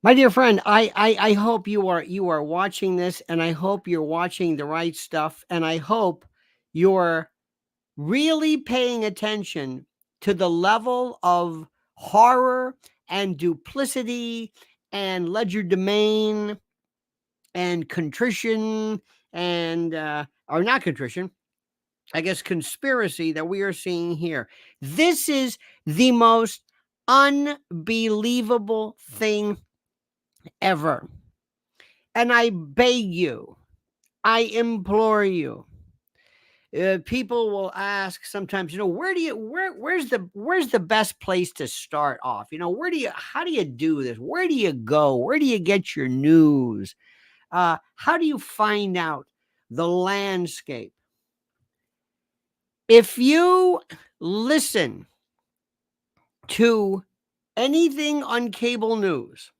My dear friend, I hope you are watching this, and I hope you're watching the right stuff, and I hope you're really paying attention to the level of horror and duplicity and legerdemain and contrition and or not contrition, I guess conspiracy that we are seeing here. This is the most unbelievable thing ever. And I beg you, I implore you. People will ask sometimes, where's the best place to start off? How do you do this? Where do you go? Where do you get your news? How do you find out the landscape? If you listen to anything on cable news,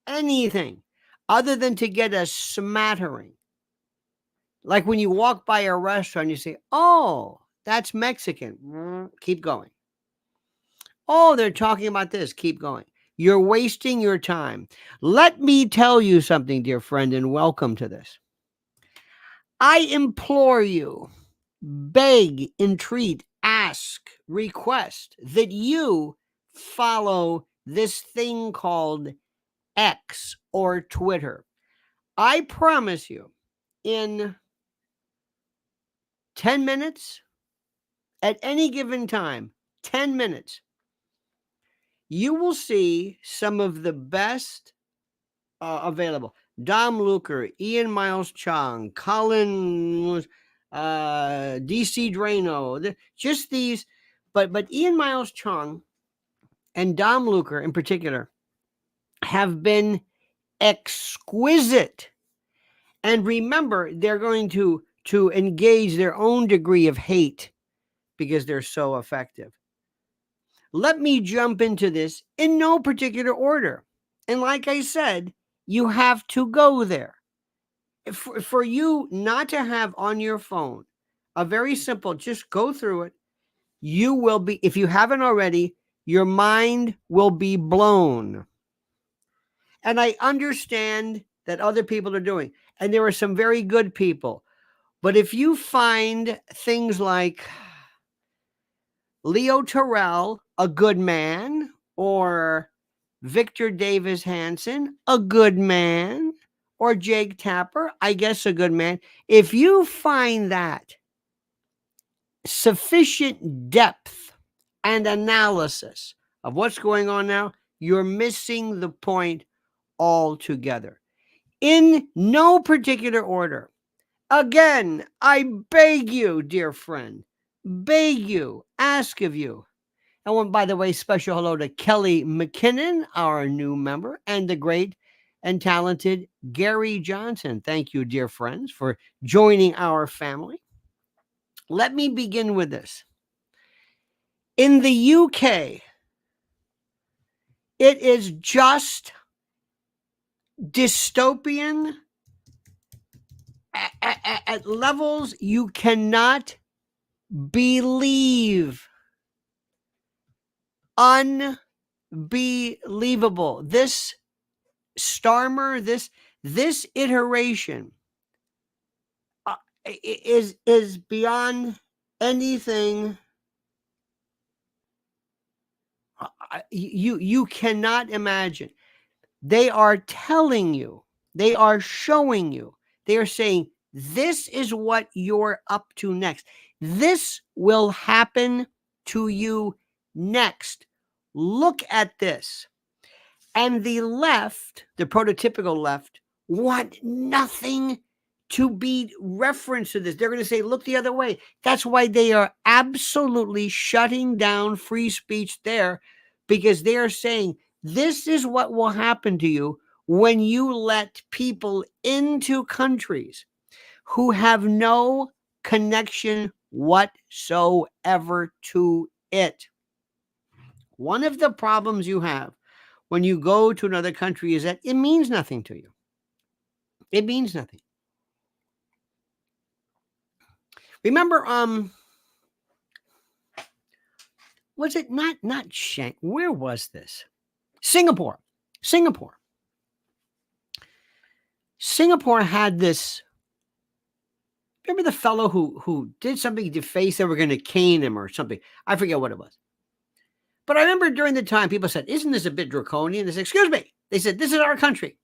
anything other than to get a smattering, like when you walk by a restaurant, you say, oh, that's Mexican. Keep going. Oh, they're talking about this. Keep going. You're wasting your time. Let me tell you something, dear friend, and welcome to this. I implore you, beg, entreat, ask, request that you follow this thing called X or Twitter. I promise you, in 10 minutes, at any given time, 10 minutes, you will see some of the best available. Dom Luker, Ian Miles Chong, Colin, DC Drano, just these. But Ian Miles Chong and Dom Luker in particular have been exquisite. And remember, they're going to engage their own degree of hate because they're so effective. Let me jump into this in no particular order. And like I said, you have to go there. For you not to have on your phone a very simple, just go through it. You will be, if you haven't already, your mind will be blown. And I understand that other people are doing, and there are some very good people. But if you find things like Leo Terrell, a good man, or Victor Davis Hanson, a good man, or Jake Tapper, I guess a good man, if you find that sufficient depth and analysis of what's going on now, you're missing the point altogether. In no particular order. Again, I beg you, dear friend, beg you, ask of you. And by the way, special hello to Kelly McKinnon, our new member, and the great and talented Gary Johnson. Thank you, dear friends, for joining our family. Let me begin with this. In the UK, it is just dystopian at levels you cannot believe. Unbelievable. This Starmer, this iteration is beyond anything you cannot imagine. They are telling you, they are showing you, they are saying, this is what you're up to next. This will happen to you next. Look at this. And the left, the prototypical left, want nothing to be referenced to this. They're going to say, look the other way. That's why they are absolutely shutting down free speech there, because they are saying, this is what will happen to you when you let people into countries who have no connection whatsoever to it. One of the problems you have when you go to another country is that it means nothing to you. It means nothing. Remember, was it not Shang? Where was this? Singapore. Singapore had this. Remember the fellow who did something to face, they were going to cane him or something. I forget what it was. But I remember during the time people said, isn't this a bit draconian? They said, excuse me. They said, this is our country.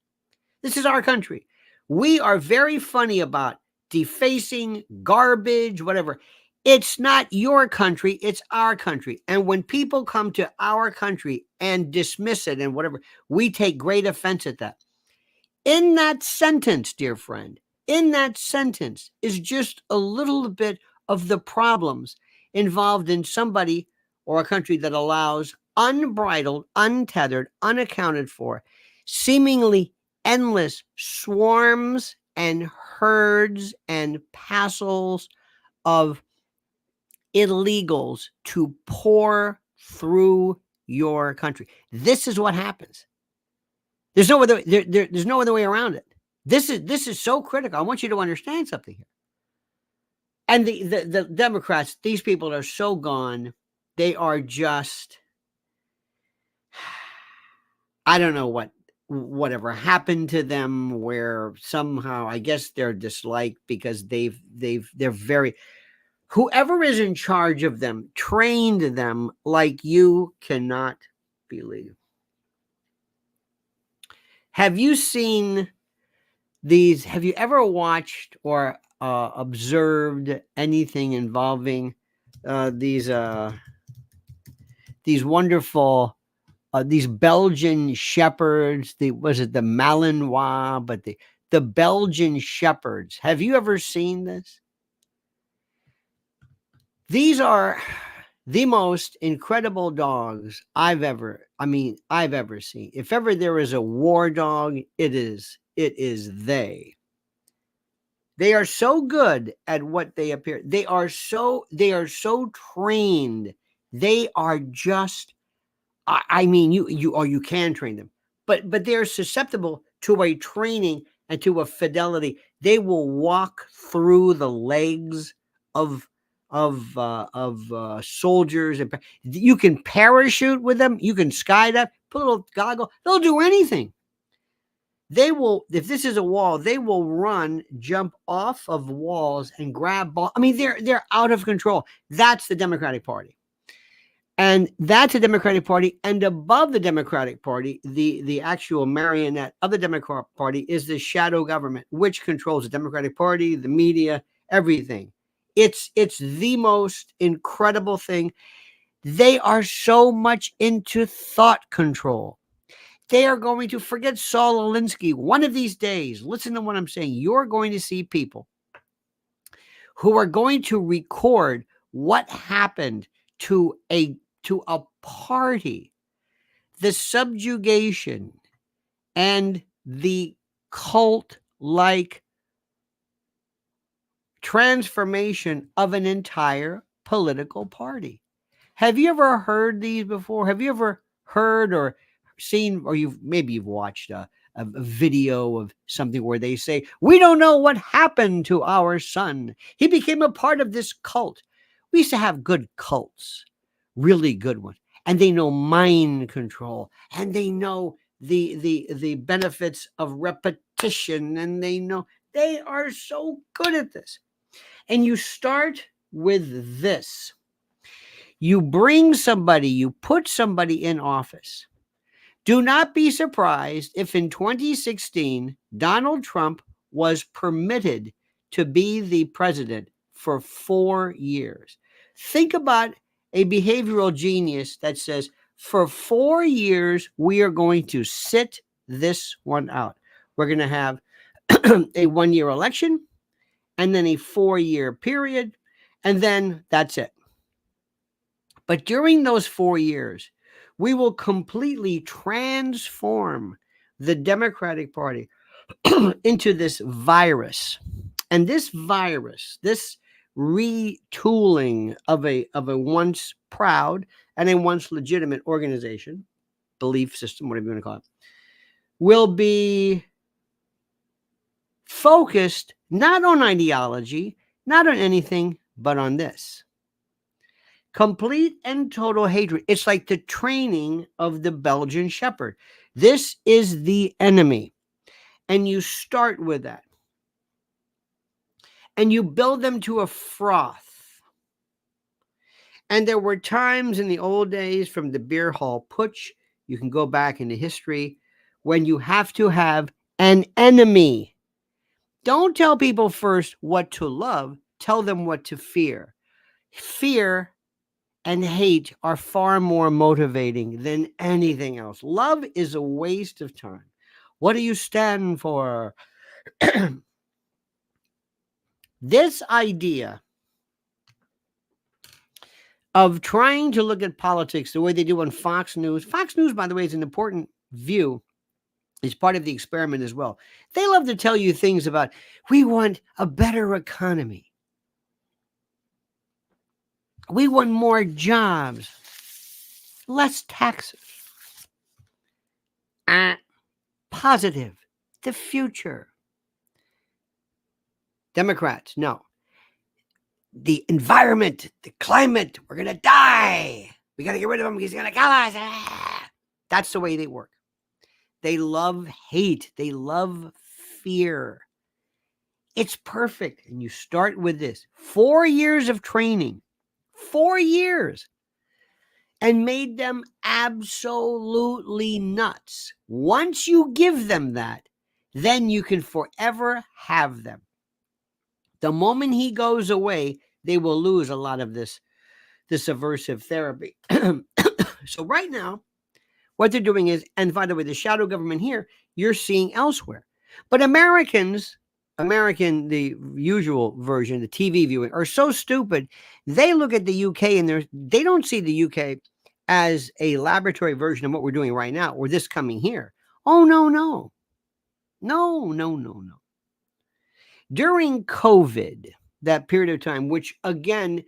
This is our country. We are very funny about defacing, garbage, whatever. It's not your country, it's our country. And when people come to our country and dismiss it and whatever, we take great offense at that. In that sentence, dear friend, in that sentence is just a little bit of the problems involved in somebody or a country that allows unbridled, untethered, unaccounted for, seemingly endless swarms and herds and passels of illegals to pour through your country. This is what happens. There's no other there's no other way around it. This is so critical. I want you to understand something here. And the Democrats, these people are so gone. They are just, I don't know whatever happened to them, where somehow I guess they're disliked because they're very, whoever is in charge of them trained them like you cannot believe. Have you seen these? Have you ever watched or observed anything involving these wonderful these Belgian shepherds? Was it the Malinois? But the Belgian shepherds. Have you ever seen this? These are the most incredible dogs I've ever seen. If ever there is a war dog, it is they. They are so good at what they appear. They are so trained. They are just, I mean, you can train them, but they're susceptible to a training and to a fidelity. They will walk through the legs of soldiers, and you can parachute with them. You can skydive, put a little goggle. They'll do anything. They will, if this is a wall, they will run, jump off of walls and grab ball. I mean, they're out of control. That's the Democratic Party. And that's the Democratic Party. And above the Democratic Party, the actual marionette of the Democratic Party is the shadow government, which controls the Democratic Party, the media, everything. It's the most incredible thing. They are so much into thought control. They are going to forget Saul Alinsky. One of these days, listen to what I'm saying. You're going to see people who are going to record what happened to a party, the subjugation and the cult-like transformation of an entire political party. Have you ever heard these before? Have you ever heard or seen, or you've watched a video of something where they say, we don't know what happened to our son. He became a part of this cult. We used to have good cults, really good ones. And they know mind control, and they know the benefits of repetition, and they are so good at this. And you start with this. You bring somebody, you put somebody in office. Do not be surprised if in 2016, Donald Trump was permitted to be the president for 4 years. Think about a behavioral genius that says, for 4 years, we are going to sit this one out. We're going to have a 1-year election, and then a 4-year period, and then that's it. But during those 4 years, we will completely transform the Democratic Party into this virus. And this virus, this retooling of a once proud and a once legitimate organization, belief system, whatever you want to call it, will be focused not on ideology, not on anything, but on this. Complete and total hatred. It's like the training of the Belgian shepherd. This is the enemy. And you start with that. And you build them to a froth. And there were times in the old days from the beer hall putsch, you can go back into history, when you have to have an enemy. Don't tell people first what to love, tell them what to fear. Fear and hate are far more motivating than anything else. Love is a waste of time. What do you stand for? This idea of trying to look at politics the way they do on Fox News. Fox News, by the way, is an important view. It's part of the experiment as well. They love to tell you things about, we want a better economy. We want more jobs, less taxes. Positive, the future. Democrats, no. The environment, the climate, we're going to die. We got to get rid of him. He's going to kill us. That's the way they work. They love hate. They love fear. It's perfect. And you start with this. 4 years of training. 4 years. And made them absolutely nuts. Once you give them that, then you can forever have them. The moment he goes away, they will lose a lot of this aversive therapy. So right now, what they're doing is, and by the way, the shadow government here, you're seeing elsewhere. But American, the usual version, the TV viewing, are so stupid. They look at the UK and they don't see the UK as a laboratory version of what we're doing right now, or this coming here. Oh, no, no. No, no, no, no. During COVID, that period of time, which again,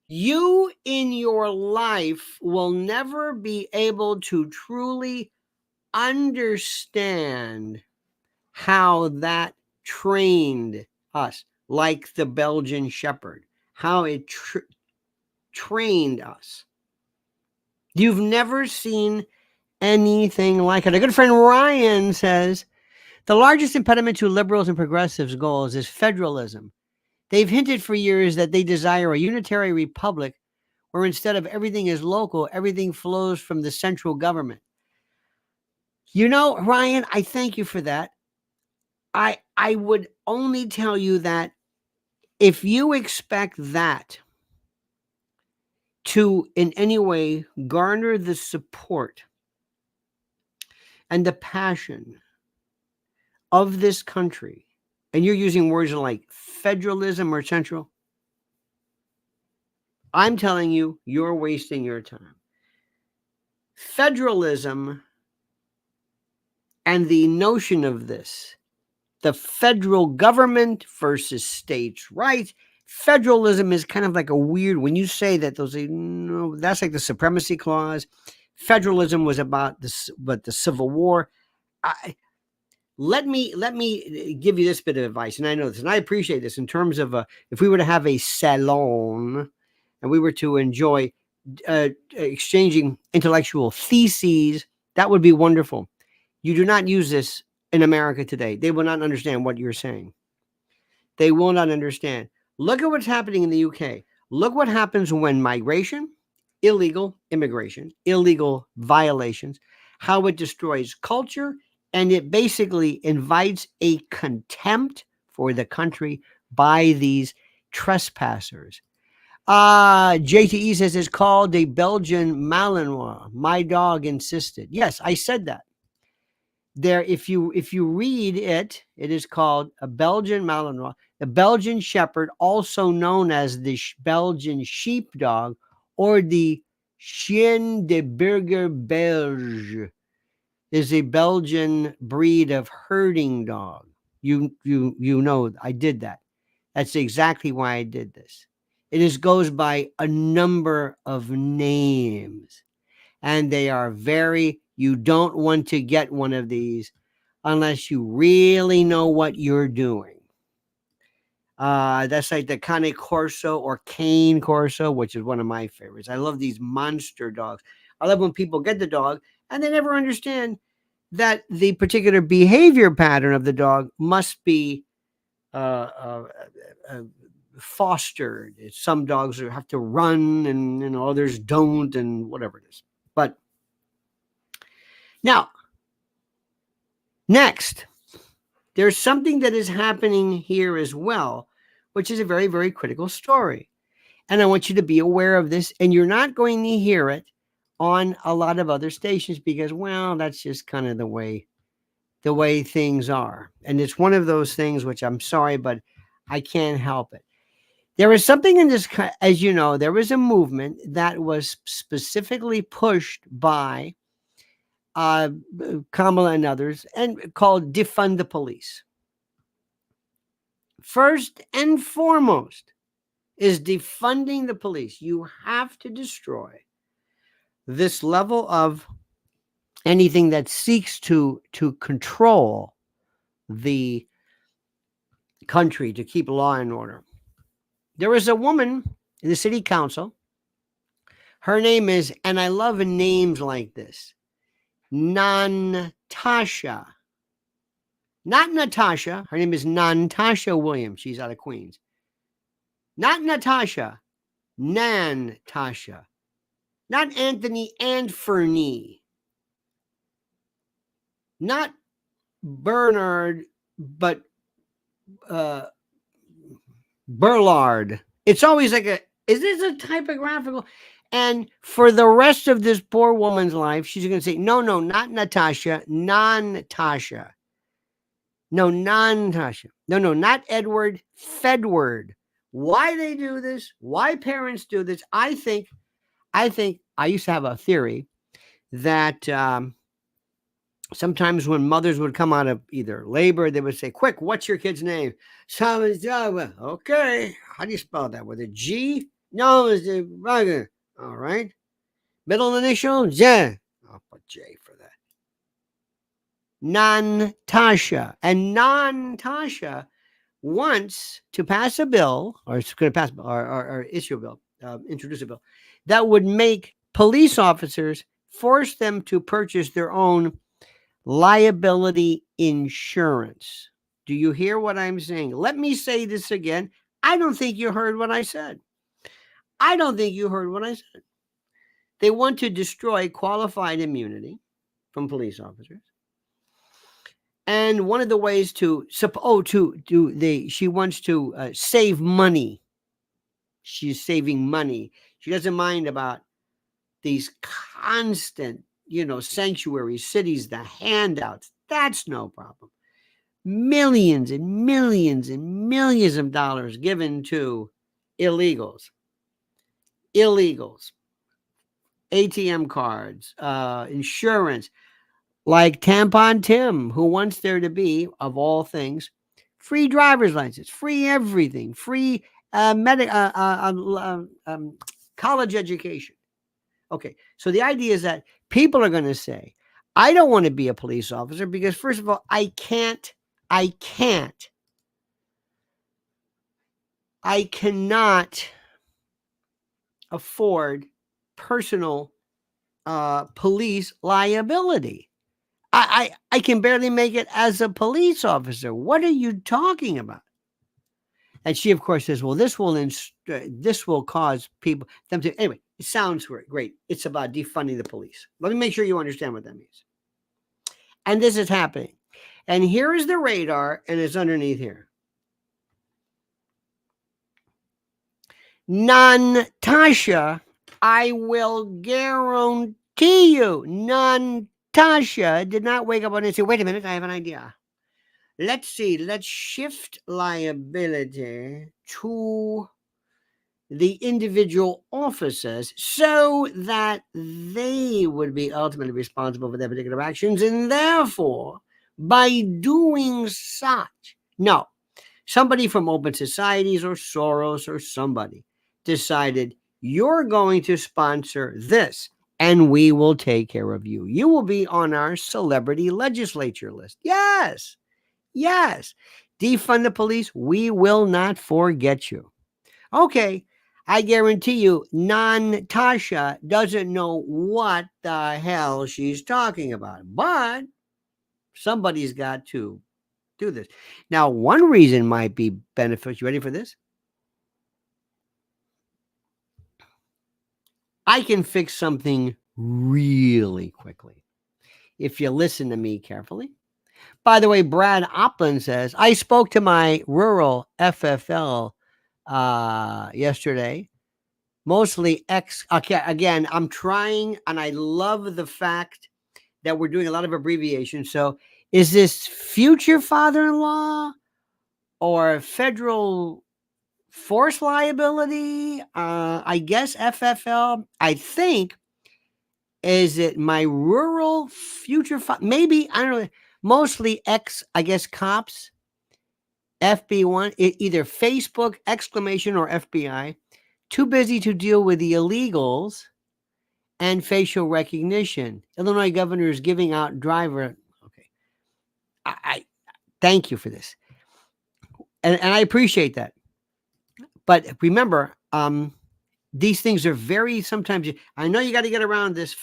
you in your life will never be able to truly understand how that trained us, like the Belgian Shepherd, how it trained us. You've never seen anything like it. A good friend Ryan says, the largest impediment to liberals and progressives' goals is federalism. They've hinted for years that they desire a unitary republic where instead of everything is local, everything flows from the central government. You know, Ryan, I thank you for that. I would only tell you that if you expect that to in any way garner the support and the passion of this country, and you're using words like federalism or central, I'm telling you, you're wasting your time. Federalism and the notion of this, the federal government versus states' rights, federalism is kind of like a weird, when you say that, they'll say, no, that's like the supremacy clause. Federalism was about this, but the Civil War. Let me give you this bit of advice, and I know this, and I appreciate this in terms of if we were to have a salon and we were to enjoy exchanging intellectual theses, that would be wonderful. You do not use this in America today. They will not understand what you're saying. They will not understand. Look at what's happening in the UK. Look what happens when migration, illegal immigration, illegal violations, how it destroys culture, and it basically invites a contempt for the country by these trespassers. JTE says it's called a Belgian Malinois. My dog insisted. Yes, I said that. There, if you read it, it is called a Belgian Malinois, the Belgian Shepherd, also known as the Belgian Sheepdog or the Chien de Berger Belge, is a Belgian breed of herding dog. You know, I did that. That's exactly why I did this. It goes by a number of names, and they are you don't want to get one of these unless you really know what you're doing. That's like the Cane Corso or Cane Corso, which is one of my favorites. I love these monster dogs. I love when people get the dog and they never understand that the particular behavior pattern of the dog must be uh, uh, uh, fostered. Some dogs have to run, and others don't, and whatever it is. But now, next, there's something that is happening here as well, which is a very, very critical story. And I want you to be aware of this, and you're not going to hear it on a lot of other stations because, well, that's just kind of the way things are. And it's one of those things which I'm sorry, but I can't help it. There is something in this, as you know, there was a movement that was specifically pushed by Kamala and others, and called Defund the Police. First and foremost is defunding the police. You have to destroy this level of anything that seeks to control the country, to keep law and order. There is a woman in the city council. Her name is, and I love names like this, Natasha. Not Natasha. Her name is Natasha Williams. She's out of Queens. Not Natasha. Natasha. Not Anthony and Fernie. Not Bernard, but Burlard. It's always like is this a typographical? And for the rest of this poor woman's life, she's going to say, no, not Natasha, non-Natasha. No, non-Natasha. No, not Edward, Fedward. Why they do this, why parents do this, I think I used to have a theory that sometimes when mothers would come out of either labor, they would say, quick, what's your kid's name? Okay. How do you spell that? With a G? No, it's a Raga. All right. Middle initial? J. I'll put J for that. Natasha. And Natasha wants to pass a bill, or it's going to pass or issue a bill, introduce a bill that would make police officers force them to purchase their own liability insurance. Do you hear what I'm saying? Let me say this again. I don't think you heard what I said. They want to destroy qualified immunity from police officers. And one of the ways she wants to save money. She's saving money. She doesn't mind about these constant, sanctuary cities, the handouts. That's no problem. Millions and millions and millions of dollars given to illegals, ATM cards, insurance, like Tampon Tim, who wants there to be, of all things, free driver's license, free everything, free college education. Okay, so the idea is that people are going to say, I don't want to be a police officer because, first of all, I cannot afford personal police liability. I can barely make it as a police officer. What are you talking about? And she, of course, says, well, this will cause them to, anyway, it sounds great. It's about defunding the police. Let me make sure you understand what that means. And this is happening. And here is the radar, and it's underneath here. Natasha, I will guarantee you, Natasha did not wake up one day and say, wait a minute, I have an idea. Let's see, let's shift liability to the individual officers so that they would be ultimately responsible for their particular actions. And therefore, by doing such, no, somebody from Open Societies or Soros or somebody decided, you're going to sponsor this and we will take care of you. You will be on our celebrity legislature list. Yes. Defund the police. We will not forget you. Okay. I guarantee you, Natasha doesn't know what the hell she's talking about. But Somebody's got to do this. Now, one reason might be beneficial. You ready for this? I can fix something really quickly if you listen to me carefully. By the way, Brad Opin says, I spoke to my rural FFL yesterday. Mostly okay, again, I'm trying, and I love the fact that we're doing a lot of abbreviations. So is this future father-in-law or federal force liability? I guess FFL. I think, is it my rural future maybe, I don't know, mostly I guess cops, FB1, either Facebook exclamation or FBI, too busy to deal with the illegals and facial recognition. Illinois governor is giving out driver. Okay. I thank you for this. And I appreciate that. But remember, these things are very, sometimes I know you got to get around this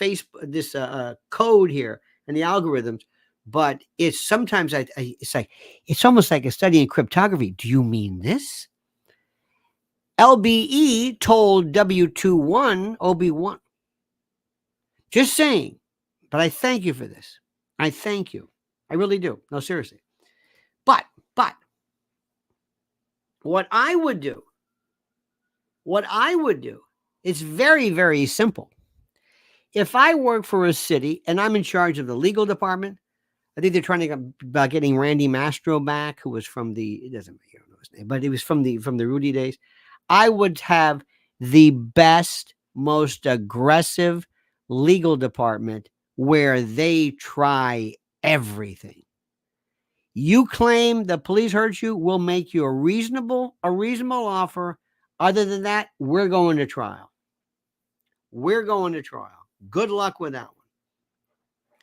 this code here and the algorithms, but it's sometimes it's almost like a study in cryptography. Do you mean this? LBE told W21 OB1. Just saying. But I thank you for this. I thank you. I really do. No, seriously. But what I would do, it's very, very simple. If I work for a city and I'm in charge of the legal department, I think they're trying to get about getting Randy Mastro back, who was from it doesn't, you don't know his name, but he was from the Rudy days. I would have the best, most aggressive legal department where they try everything. You claim the police hurt you, we'll make you a reasonable offer. Other than that, we're going to trial. Good luck with that one.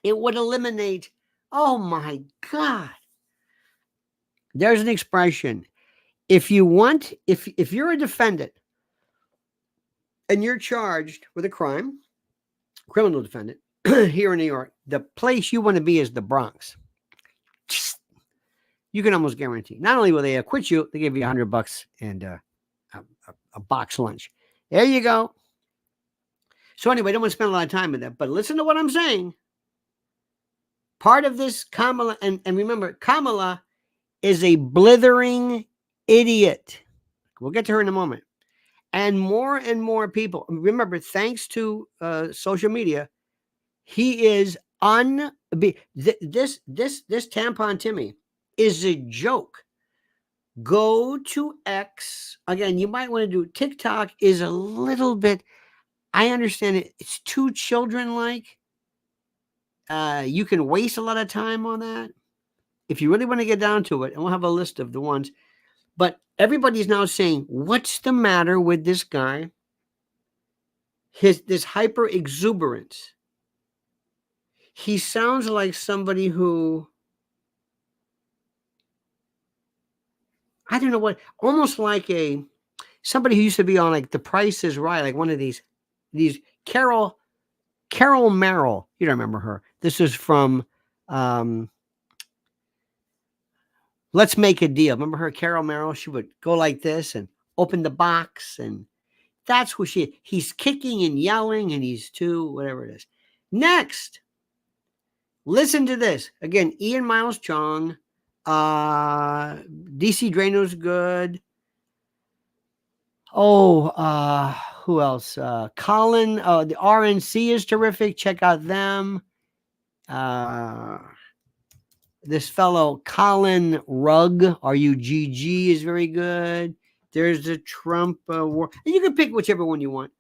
It would eliminate, oh my God. There's an expression. If you're a defendant and you're charged with a crime, criminal defendant here in New York, the place you want to be is the Bronx. You can almost guarantee. Not only will they acquit you, they give you $100 and a box lunch. There you go. So anyway, I don't want to spend a lot of time with that, but listen to what I'm saying. Part of this Kamala, and remember, Kamala is a blithering idiot. We'll get to her in a moment. And more people, remember, thanks to social media, he is this tampon Timmy is a joke. Go to X. Again, you might want to do TikTok is a little bit, I understand it. It's too children-like. You can waste a lot of time on that. If you really want to get down to it, and we'll have a list of the ones. But everybody's now saying, what's the matter with this guy? This hyper exuberance. He sounds like somebody who, I don't know what, almost like somebody who used to be on like The Price is Right, like one of these Carol Merrill. You don't remember her. This is from Let's Make a Deal. Remember her, Carol Merrill? She would go like this and open the box, and that's who he's kicking and yelling, and he's too, whatever it is. Next, listen to this. Again, Ian Miles Chong, DC Drano's good. Oh, who else? Colin, the RNC is terrific. Check out them. This fellow, Colin Rugg, RUGG, is very good. There's the Trump war. And you can pick whichever one you want.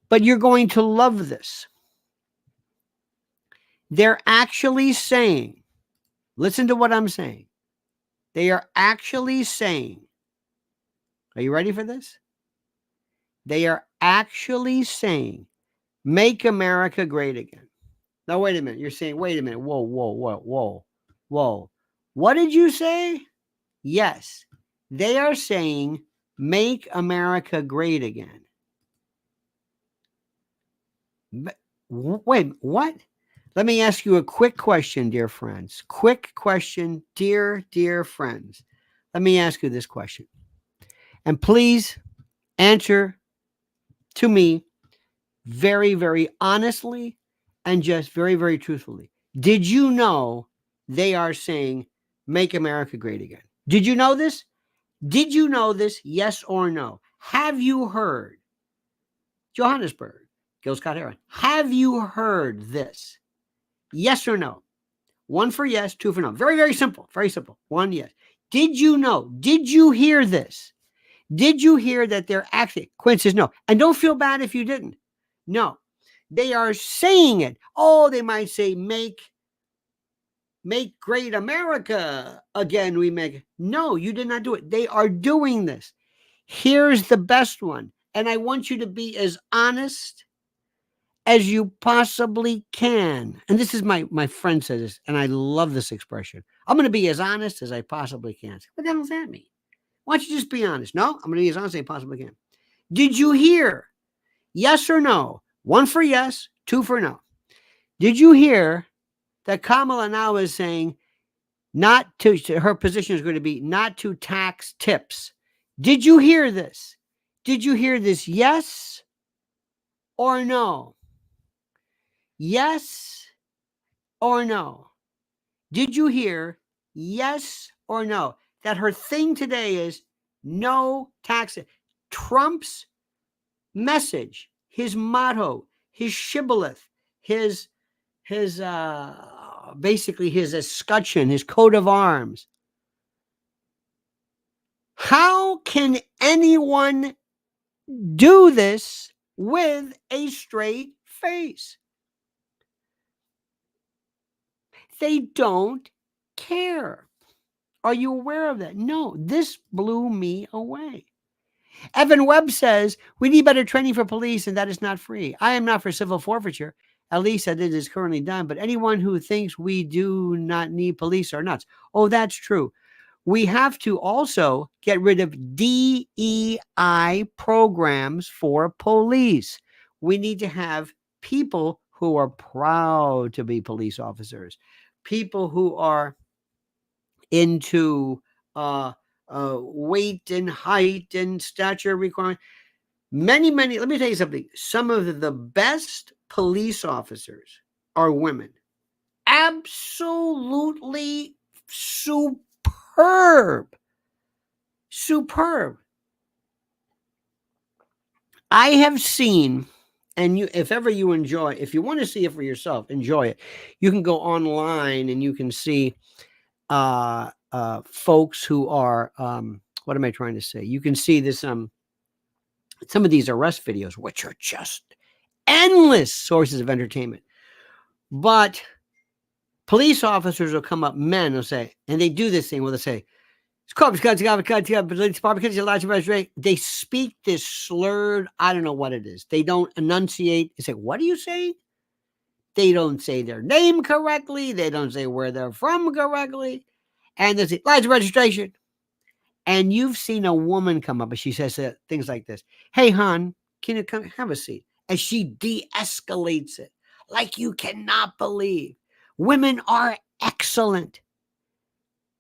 But you're going to love this. They're actually saying, listen to what I'm saying. They are actually saying, are you ready for this? They are actually saying, make America great again. Now, wait a minute. You're saying, wait a minute. Whoa. What did you say? Yes, they are saying, make America great again. Wait, what? Let me ask you a quick question, dear friends. Quick question, dear friends. Let me ask you this question. And please answer to me very honestly and just very truthfully. Did you know they are saying, make America great again? Did you know this? Did you know this? Yes or no? Have you heard? Johannesburg, Gil Scott Heron. Have you heard this? Yes or no? One for yes, two for no. Very simple. Very simple. One, yes. Did you know? Did you hear this? Did you hear that they're actually, Quinn says no. And don't feel bad if you didn't. No. They are saying it. Oh, they might say, make great America again. We make. No, you did not do it. They are doing this. Here's the best one. And I want you to be as honest as you possibly can. And this is my friend says this, and I love this expression. I'm going to be as honest as I possibly can. What the hell does that mean? Why don't you just be honest? No, I'm going to be as honest as I possibly can. Did you hear? Yes or no? One for yes, two for no. Did you hear that Kamala now is saying not to, her position is going to be not to tax tips? Did you hear this? Did you hear this? Yes or no? Yes or no? Did you hear yes or no? That her thing today is no tax. Trump's message, his motto, his shibboleth, his basically his escutcheon, his coat of arms. How can anyone do this with a straight face? They don't care. Are you aware of that? No, this blew me away. Evan Webb says, we need better training for police, and that is not free. I am not for civil forfeiture, at least that it is currently done. But anyone who thinks we do not need police are nuts. Oh, that's true. We have to also get rid of DEI programs for police. We need to have people who are proud to be police officers, people who are into weight and height and stature requirement. Many, let me tell you something. Some of the best police officers are women. Absolutely superb. I have seen, and you, if ever you enjoy, if you want to see it for yourself, enjoy it. You can go online and you can see folks who are what am I trying to say? You can see this some of these arrest videos, which are just endless sources of entertainment. But police officers will come up, men will say, and they do this thing where they say, they speak this slurred, I don't know what it is. They don't enunciate. They say, what are you saying? They don't say their name correctly. They don't say where they're from correctly. And they say, license registration. And you've seen a woman come up and she says things like this. Hey, hon, can you come have a seat? And she de-escalates it like you cannot believe. Women are excellent.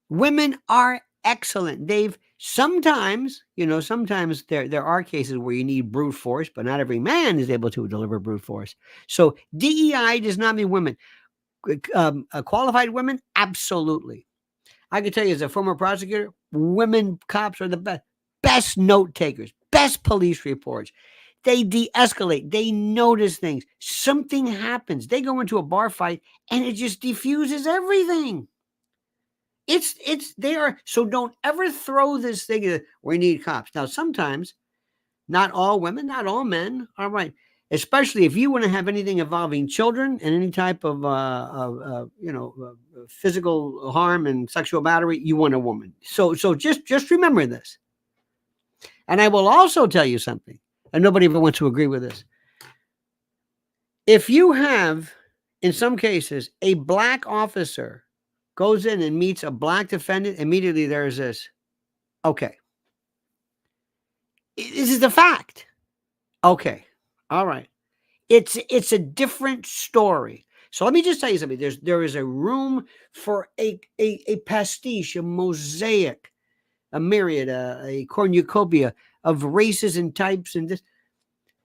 Women are excellent. They've sometimes there are cases where you need brute force, but not every man is able to deliver brute force. So DEI does not mean women. Qualified women, absolutely. I can tell you as a former prosecutor, women cops are the best note takers, best police reports. They de-escalate. They notice things. Something happens. They go into a bar fight and it just diffuses everything. They are, so don't ever throw this thing that we need cops. Now, sometimes, not all women, not all men, all right. Especially if you want to have anything involving children and any type of physical harm and sexual battery, you want a woman. So just remember this. And I will also tell you something, and nobody ever wants to agree with this. If you have, in some cases, a black officer goes in and meets a black defendant, immediately there's this, okay, this is the fact. Okay, all right. It's a different story. So let me just tell you something. There is a room for a pastiche, a mosaic, a myriad, a cornucopia of races and types and this,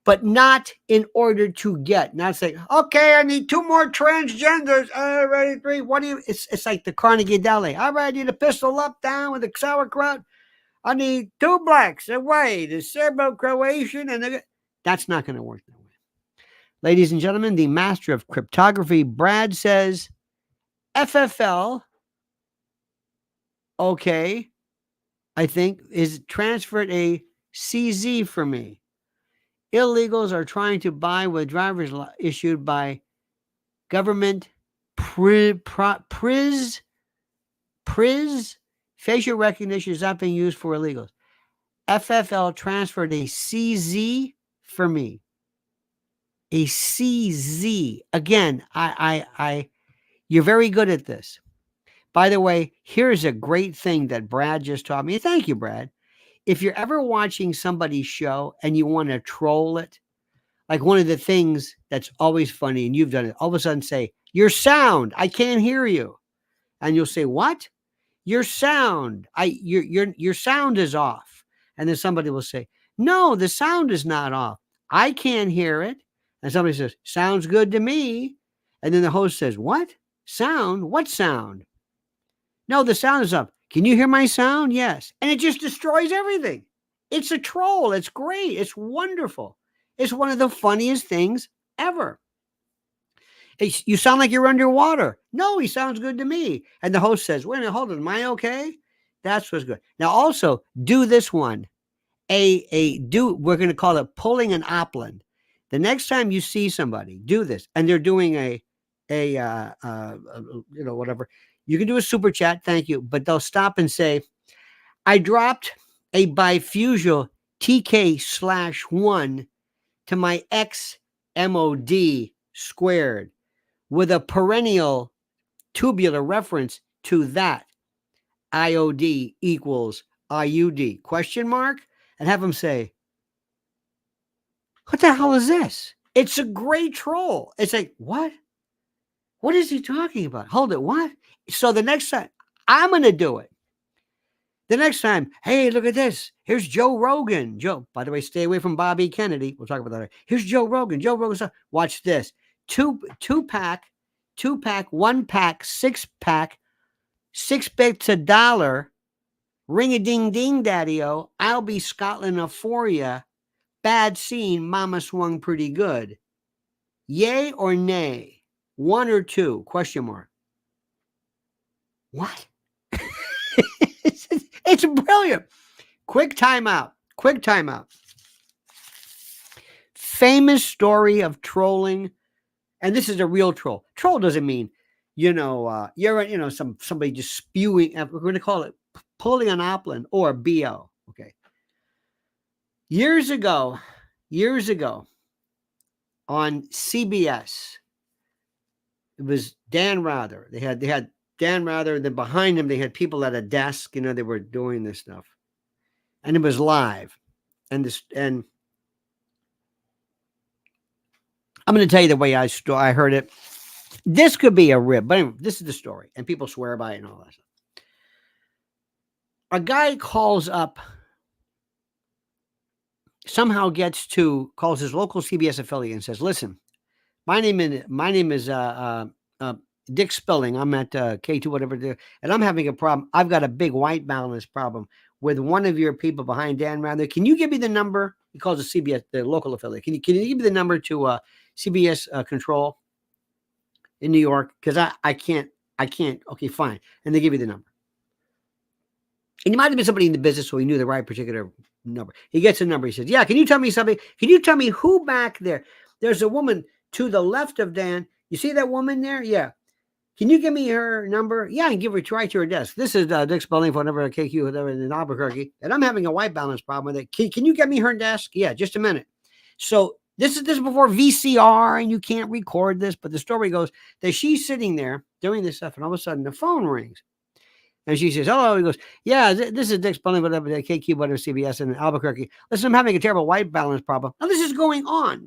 but not in order to get, not saying, okay, I need 2 more transgenders. All right, 3. What do you, it's like the Carnegie Deli. All right, I need a pistol up, down with the sauerkraut. I need 2 blacks away, the Serbo-Croatian, and that's not going to work that way. Ladies and gentlemen, the master of cryptography, Brad, says, FFL, okay, I think, is transferred a CZ for me. Illegals are trying to buy with driver's issued by government PRIZ. Facial recognition is not being used for illegals. FFL transferred a CZ for me. A CZ. Again, you're very good at this. By the way, here's a great thing that Brad just taught me. Thank you, Brad. If you're ever watching somebody's show and you want to troll it, like one of the things that's always funny, and you've done it, all of a sudden say, your sound, I can't hear you. And you'll say, what? Your sound, your sound is off. And then somebody will say, no, the sound is not off. I can't hear it. And somebody says, sounds good to me. And then the host says, what? Sound? What sound? No, the sound is up. Can you hear my sound? Yes. And it just destroys everything. It's a troll. It's great. It's wonderful. It's one of the funniest things ever. You sound like you're underwater. No, he sounds good to me. And the host says, wait a minute, hold on. Am I okay? That's what's good. Now also do this one. We're going to call it pulling an Opin. The next time you see somebody do this and they're doing whatever, you can do a super chat. Thank you. But they'll stop and say, I dropped a bifusial TK/1 to my XMOD squared with a perennial tubular reference to that IOD equals IUD question mark, and have them say, what the hell is this? It's a great troll. It's like, what? What is he talking about? Hold it. What? So the next time I'm going to do it. The next time, hey, look at this. Here's Joe Rogan. Joe, by the way, stay away from Bobby Kennedy. We'll talk about that later. Here's Joe Rogan. Joe Rogan. Watch this. Two pack, 1-pack, 6-pack, 6 bits $1. Ring a ding ding, daddy-o. I'll be Scotland for ya. Bad scene. Mama swung pretty good. Yay or nay? 1 or 2? Question mark. What? It's brilliant. Quick timeout. Famous story of trolling. And this is a real troll. Troll doesn't mean, you're, somebody just spewing. We're going to call it pulling an Opin or BO. Okay. Years ago on CBS, it was Dan Rather. They had Dan Rather, and then behind him, they had people at a desk, they were doing this stuff. And it was live. And I'm going to tell you the way I heard it. This could be a rib, but anyway, this is the story. And people swear by it and all that stuff. A guy calls his local CBS affiliate and says, listen, my name is Dick Spilling. I'm at K2, whatever, and I'm having a problem. I've got a big white balance problem with one of your people behind Dan Rather. Can you give me the number? He calls it CBS, the local affiliate. Can you give me the number to CBS control in New York? Because I can't. Okay, fine. And they give you the number. And he might have been somebody in the business, so he knew the right particular number. He gets a number. He says, yeah, can you tell me something? Can you tell me who back there? There's a woman to the left of Dan. You see that woman there? Yeah. Can you give me her number? Yeah, I can give her right to her desk. This is Dick Spelling, phone number, KQ, whatever, in Albuquerque. And I'm having a white balance problem with it. Can you get me her desk? Yeah, just a minute. So this is before VCR, and you can't record this, but the story goes that she's sitting there doing this stuff, and all of a sudden the phone rings. And she says, hello. He goes, yeah, this is Dick Spelling, whatever, KQ, whatever, CBS in Albuquerque. Listen, I'm having a terrible white balance problem. Now, this is going on.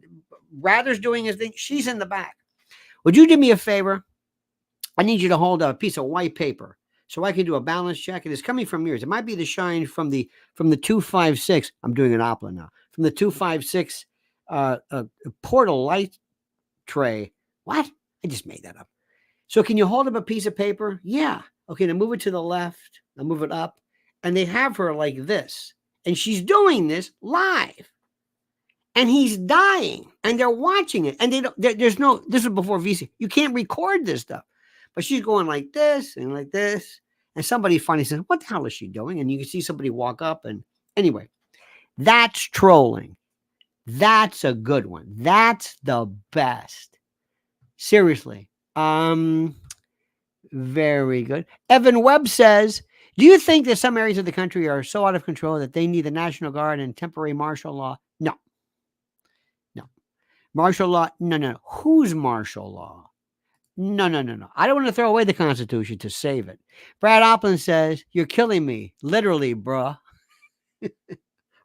Rather's doing his thing. She's in the back. Would you do me a favor? I need you to hold a piece of white paper so I can do a balance check. And it's coming from yours. It might be the shine from the 256. I'm doing an Opin now. From the 256 portal light tray. What? I just made that up. So can you hold up a piece of paper? Yeah. Okay, now move it to the left. Now move it up. And they have her like this. And she's doing this live. And he's dying. And they're watching it. And there's no, this was before VC. You can't record this stuff. But she's going like this and like this. And somebody finally says, what the hell is she doing? And you can see somebody walk up. And anyway, that's trolling. That's a good one. That's the best. Seriously. Very good. Evan Webb says, do you think that some areas of the country are so out of control that they need the National Guard and temporary martial law? No. No. Martial law? No. Whose martial law? No. I don't want to throw away the Constitution to save it. Brad Opin says, you're killing me. Literally, bruh. We're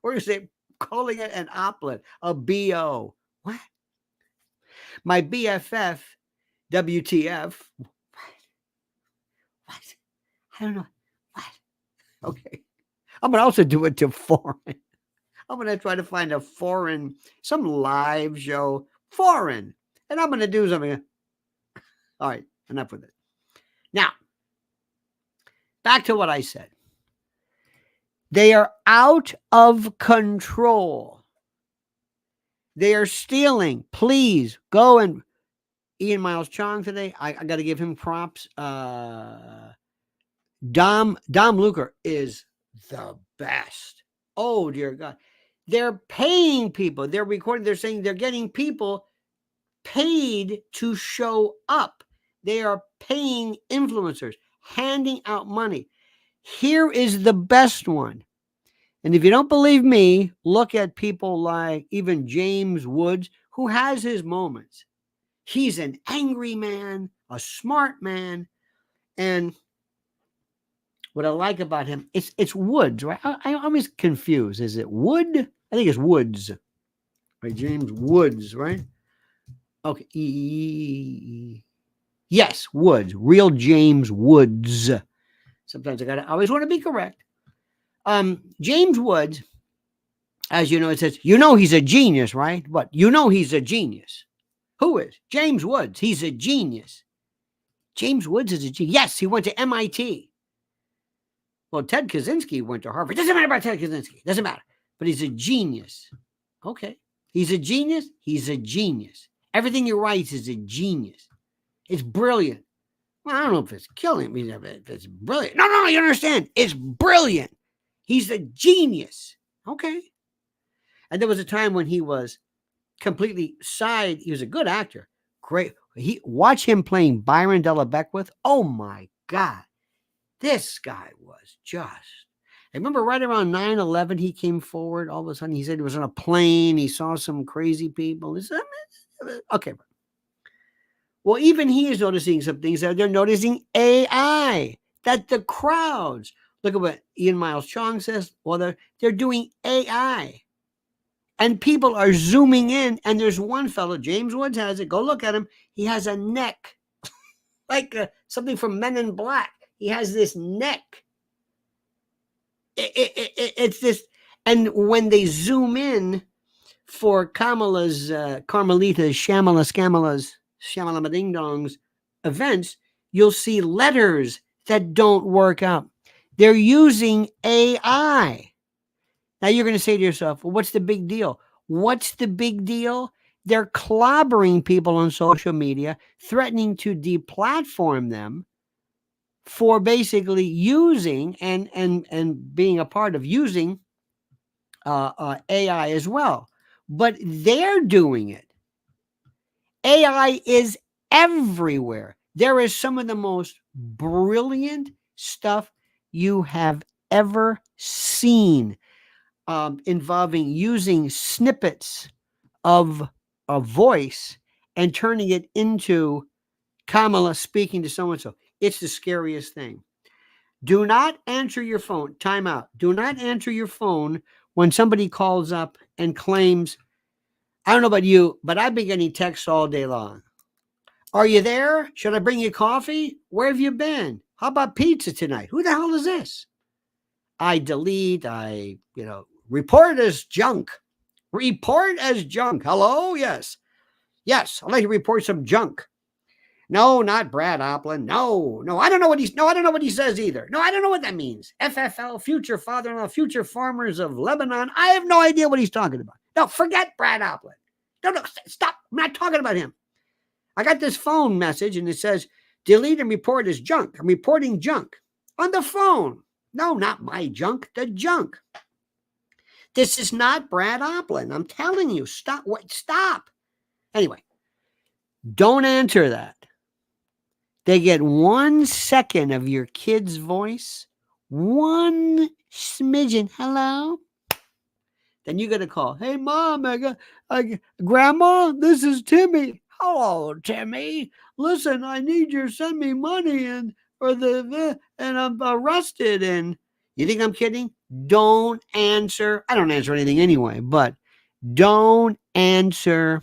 going to say, calling it an oplet, a BO. What? My BFF, WTF. What? I don't know. What? Okay. I'm going to also do it to foreign. I'm going to try to find a foreign, some live show, foreign. And I'm going to do something. All right. Enough with it. Now, back to what I said. They are out of control. They are stealing. Please go and Ian Miles Chong today. I got to give him props. Dom Luker is the best. Oh, dear God. They're paying people. They're recording. They're saying they're getting people paid to show up. They are paying influencers, handing out money. Here is the best one. And if you don't believe me, look at people like even James Woods, who has his moments. He's an angry man, a smart man. And what I like about him, it's Woods, right? I'm always confused. Is it Wood? I think it's Woods. Right, James Woods, right? Okay. Yes, Woods. Real James Woods. Sometimes I always want to be correct. James Woods, as you know, it says, he's a genius, right? What? He's a genius. Who is? James Woods. He's a genius. James Woods is a genius. Yes, he went to MIT. Well, Ted Kaczynski went to Harvard. Doesn't matter about Ted Kaczynski. Doesn't matter. But he's a genius. Okay. He's a genius. He's a genius. Everything he writes is a genius. It's brilliant. Well, I don't know if it's killing me, if it's brilliant. No, you don't understand. It's brilliant. He's a genius. Okay. And there was a time when he was completely he was a good actor. Great. Watch him playing Byron Della Beckwith. Oh my God. This guy was just. I remember right around 9/11, he came forward. All of a sudden, he said he was on a plane. He saw some crazy people. He said, okay. Well, even he is noticing some things that they're noticing AI, that the crowds. Look at what Ian Miles Chong says. Well, they're doing AI. And people are zooming in. And there's one fellow, James Woods has it. Go look at him. He has a neck. Like something from Men in Black. He has this neck. It's this. And when they zoom in for Carmelita's, Shamala Ding Dong's events, you'll see letters that don't work out. They're using AI. Now you're going to say to yourself, well, what's the big deal? What's the big deal? They're clobbering people on social media, threatening to deplatform them for basically using and being a part of using AI as well. But they're doing it. AI is everywhere. There is some of the most brilliant stuff you have ever seen involving using snippets of a voice and turning it into Kamala speaking to so-and-so. It's the scariest thing. Do not answer your phone. Time out. Do not answer your phone when somebody calls up and claims, I don't know about you, but I've been getting texts all day long. Are you there? Should I bring you coffee? Where have you been? How about pizza tonight? Who the hell is this? I delete, report as junk. Report as junk. Hello? Yes. Yes, I'd like to report some junk. No, not Brad Opin. No, I don't know what I don't know what he says either. No, I don't know what that means. FFL, future father-in-law, future farmers of Lebanon. I have no idea what he's talking about. No, forget Brad Opin. No, stop. I'm not talking about him. I got this phone message and it says, delete and report as junk. I'm reporting junk on the phone. No, not my junk, the junk. This is not Brad Opin. I'm telling you, stop. Stop. Anyway, don't answer that. They get 1 second of your kid's voice, one smidgen. Hello. Then you got to call. Hey, Mom, Grandma, this is Timmy. Hello, Timmy. Listen, I need you to send me money and I'm arrested. And you think I'm kidding? Don't answer. I don't answer anything anyway, but don't answer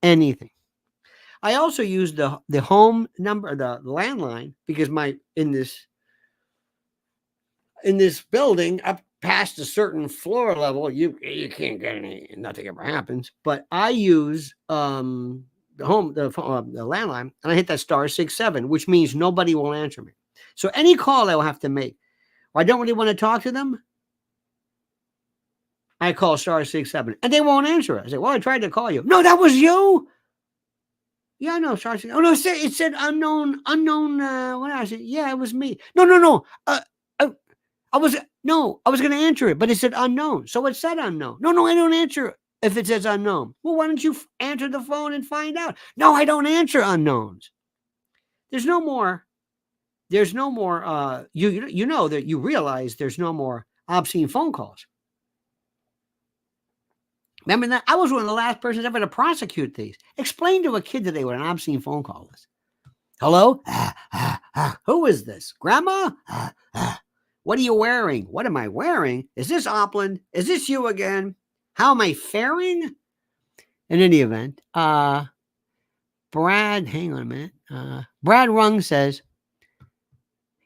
anything. I also use the home number, the landline, because in this building up past a certain floor level, you can't get nothing ever happens. But I use the landline, and I hit that *67, which means nobody will answer me. So any call I will have to make, or I don't really want to talk to them, I call *67, and they won't answer it. I say, well, I tried to call you. No, that was you. Yeah, no, *6. Oh no, it said unknown. What I said? Yeah, it was me. No. I was going to answer it, but it said unknown. So it said unknown. No, I don't answer it if it says unknown. Well, why don't you answer the phone and find out? No, I don't answer unknowns. There's no more. You know that you realize there's no more obscene phone calls. Remember that? I was one of the last persons ever to prosecute these. Explain to a kid today what an obscene phone call is. Hello? Who is this? Grandma? What are you wearing? What am I wearing? Is this Opin? Is this you again? How am I faring? In any event, Brad, hang on a minute. Brad Rung says,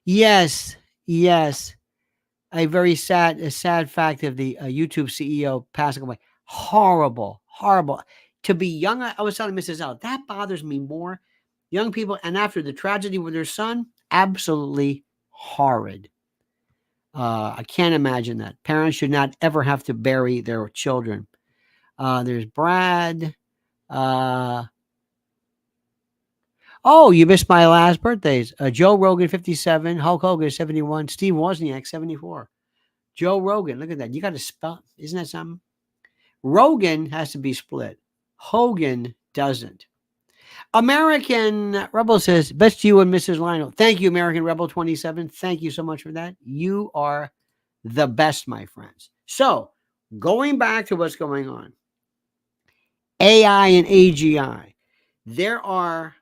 yes. A very sad fact of the YouTube CEO passing away. Horrible. To be young, I was telling Mrs. L, that bothers me more. Young people, and after the tragedy with their son, absolutely horrid. I can't imagine that. Parents should not ever have to bury their children. There's Brad. Oh, you missed my last birthdays. Joe Rogan, 57. Hulk Hogan, 71. Steve Wozniak, 74. Joe Rogan, look at that. You got to spell. Isn't that something? Rogan has to be split. Hogan doesn't. American Rebel says, best to you and Mrs. Lionel. Thank you, American Rebel 27. Thank you so much for that. You are the best, my friends. So, going back to what's going on. AI and AGI. There are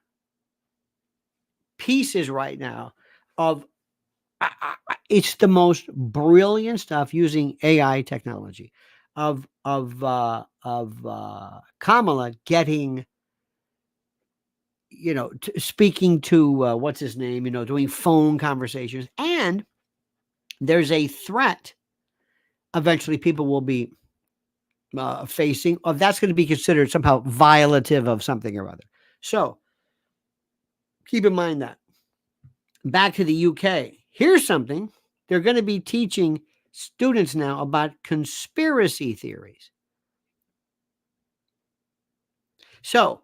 pieces right now of it's the most brilliant stuff using AI technology of Kamala getting, speaking to what's his name, doing phone conversations, and there's a threat eventually people will be facing, or that's going to be considered somehow violative of something or other. So keep in mind that. Back to the UK. Here's something. They're going to be teaching students now about conspiracy theories. So,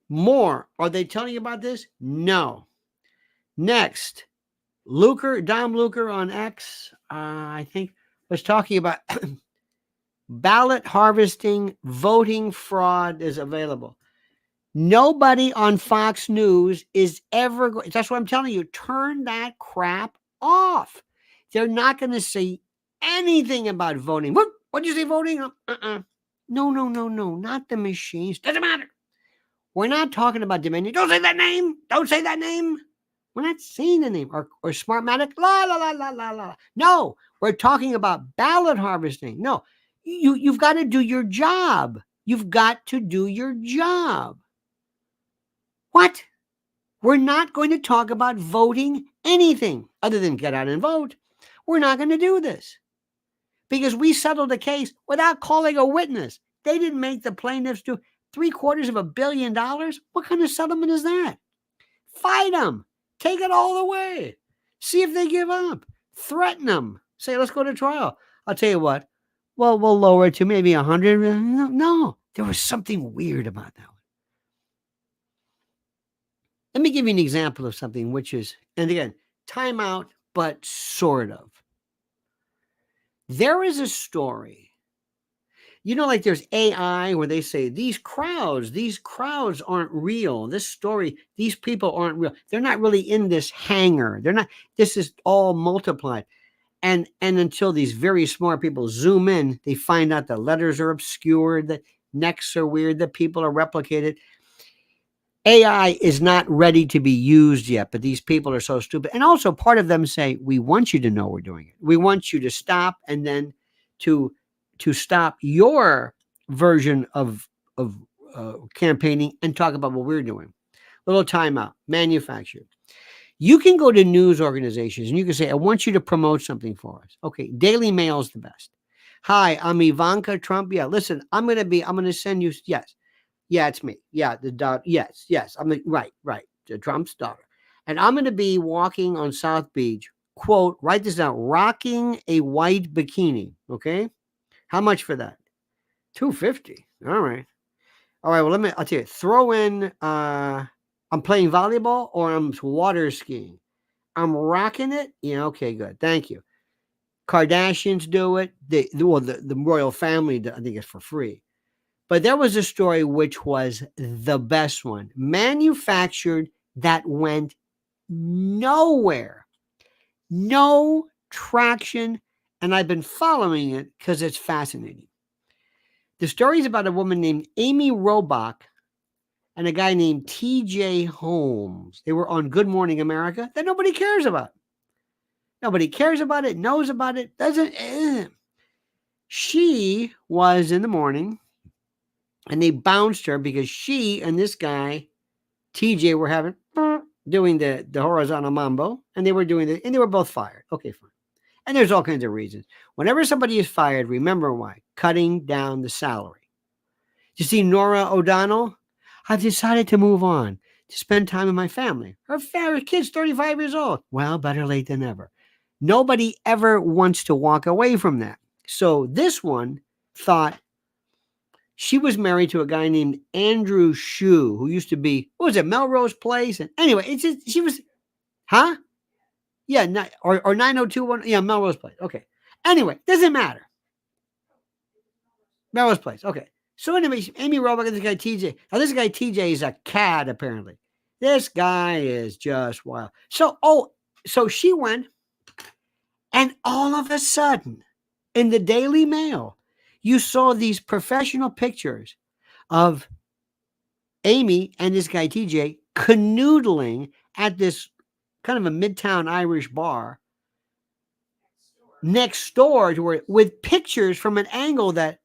more. Are they telling you about this? No. Next, Dom Luker on X, I think, was talking about ballot harvesting, voting fraud is available. Nobody on Fox News is ever going. That's what I'm telling you. Turn that crap off. They're not going to say anything about voting. What did you say voting? No. Not the machines. Doesn't matter. We're not talking about Dominion. Don't say that name. Don't say that name. We're not saying the name. Or Smartmatic. La. No, we're talking about ballot harvesting. No, you've got to do your job. You've got to do your job. What? We're not going to talk about voting anything other than get out and vote. We're not going to do this because we settled the case without calling a witness. They didn't make the plaintiffs do $750 million. What kind of settlement is that? Fight them. Take it all the way. See if they give up. Threaten them. Say, let's go to trial. I'll tell you what. Well, we'll lower it to maybe 100. No, there was something weird about that one. Let me give you an example of something which is, and again, timeout, but sort of. There is a story. You know, like there's AI where they say these crowds aren't real. This story, these people aren't real. They're not really in this hangar. They're not, this is all multiplied. And until these very smart people zoom in, they find out the letters are obscured, the necks are weird, the people are replicated. AI is not ready to be used yet, but these people are so stupid. And also part of them say, we want you to know we're doing it. We want you to stop and then to stop your version of campaigning and talk about what we're doing. Little timeout, manufactured. You can go to news organizations and you can say, I want you to promote something for us. Okay, Daily Mail is the best. Hi, I'm Ivanka Trump. Yeah, listen, I'm going to send you, yes. Yeah, it's me. Yeah, the daughter. Yes. I'm right. The Trump's daughter. And I'm going to be walking on South Beach, quote, write this down, rocking a white bikini. Okay. How much for that? $250. All right. Well, I'll tell you, throw in, I'm playing volleyball or I'm water skiing. I'm rocking it. Yeah. Okay, good. Thank you. Kardashians do it. The royal family, I think it's for free. But there was a story which was the best one, manufactured, that went nowhere, no traction. And I've been following it because it's fascinating. The story is about a woman named Amy Robach and a guy named T.J. Holmes. They were on Good Morning America that nobody cares about. Nobody cares about it, knows about it, doesn't. She was in the morning. And they bounced her because she and this guy, TJ, were doing the horizontal mambo, and they were and they were both fired. Okay, fine. And there's all kinds of reasons. Whenever somebody is fired, remember why. Cutting down the salary. You see Nora O'Donnell? I've decided to move on, to spend time with my family. Her kid's 35 years old. Well, better late than never. Nobody ever wants to walk away from that. So this one thought, she was married to a guy named Andrew Shue, who used to be, what was it, Melrose Place? And anyway, it's just, she was, huh? Yeah, or 9021, yeah, Melrose Place. Okay. Anyway, doesn't matter. Melrose Place. Okay. So anyway, Amy Robach and this guy TJ. Now this guy TJ is a cad, apparently. This guy is just wild. So she went, and all of a sudden, in the Daily Mail, you saw these professional pictures of Amy and this guy TJ canoodling at this kind of a midtown Irish bar next door to where, with pictures from an angle that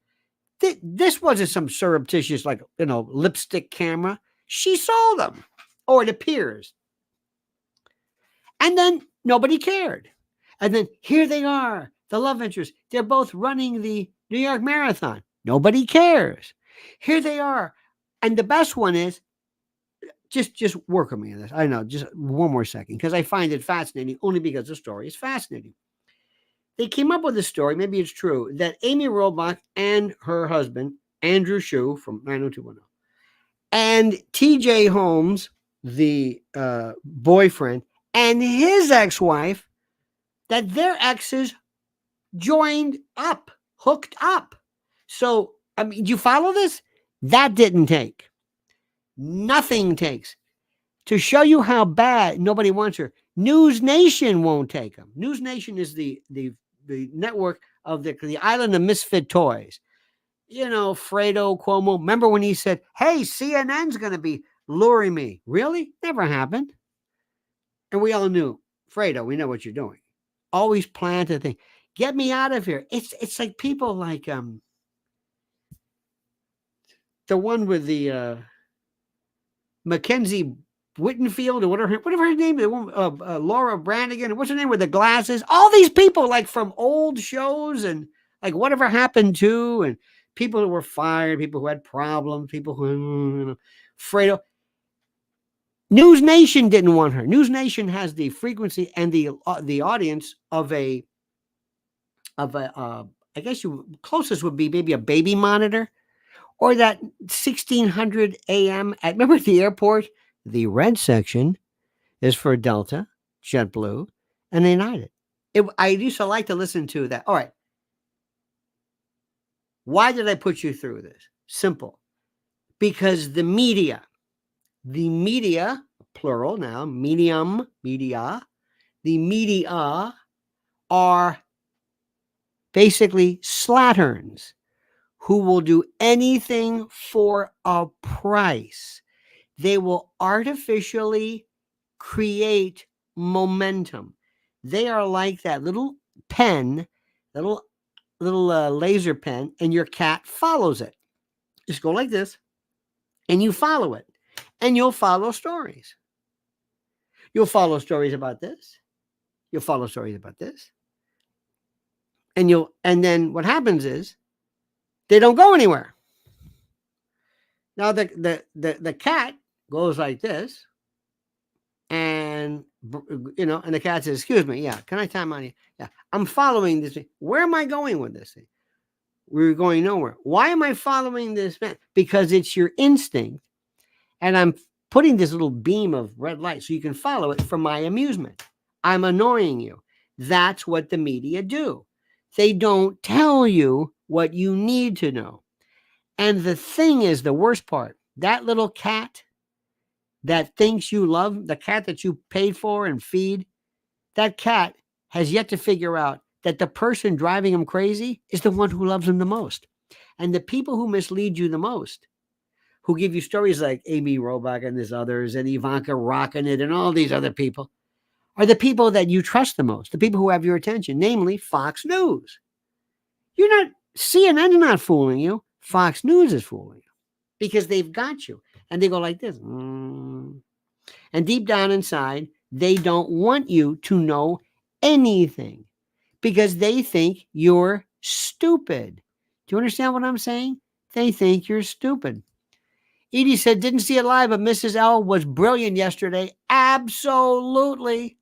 this wasn't some surreptitious, like, lipstick camera. She saw them, or it appears. And then nobody cared. And then here they are, the love interests. They're both running the New York Marathon. Nobody cares. Here they are. And the best one is, just work with me on this. I know, just one more second, because I find it fascinating, only because the story is fascinating. They came up with a story, maybe it's true, that Amy Robach and her husband, Andrew Shue from 90210, and TJ Holmes, the boyfriend, and his ex-wife, that their exes joined up, hooked up. So, I mean, do you follow this? That didn't take. Nothing takes. To show you how bad, nobody wants her. News Nation won't take them. News Nation is the network of the island of misfit toys. Fredo Cuomo. Remember when he said, hey, CNN's going to be luring me? Really? Never happened. And we all knew, Fredo, we know what you're doing. Always plan to think, get me out of here. It's like people like the one with the Mackenzie Whittenfield or whatever her name is, Laura Branigan, what's her name with the glasses? All these people like from old shows and like whatever happened to, and people who were fired, people who had problems, people who, Fredo. News Nation didn't want her. News Nation has the frequency and the audience of a I guess you closest would be maybe a baby monitor or that 1600 AM remember at the airport, the red section is for Delta, JetBlue, and United. I used to like to listen to that. All right. Why did I put you through this? Simple. Because the media, plural now, media, the media are basically slatterns who will do anything for a price. They will artificially create momentum. They are like that little pen, little laser pen, and your cat follows it. Just go like this, and you follow it, and you'll follow stories. You'll follow stories about this. You'll follow stories about this. And then what happens is they don't go anywhere. Now the cat goes like this, and and the cat says, "Excuse me, yeah, can I time on you? Yeah, I'm following this thing. Where am I going with this thing? We're going nowhere. Why am I following this man? Because it's your instinct, and I'm putting this little beam of red light so you can follow it for my amusement. I'm annoying you. That's what the media do. They don't tell you what you need to know. And the thing is, the worst part, that little cat that thinks you love, the cat that you paid for and feed, that cat has yet to figure out that the person driving him crazy is the one who loves him the most. And the people who mislead you the most, who give you stories like Amy Robach and there's others, and Ivanka rocking it and all these other people, are the people that you trust the most, the people who have your attention, namely Fox News. CNN's not fooling you. Fox News is fooling you because they've got you. And they go like this. And deep down inside, they don't want you to know anything because they think you're stupid. Do you understand what I'm saying? They think you're stupid. Edie said, didn't see it live, but Mrs. L was brilliant yesterday. Absolutely.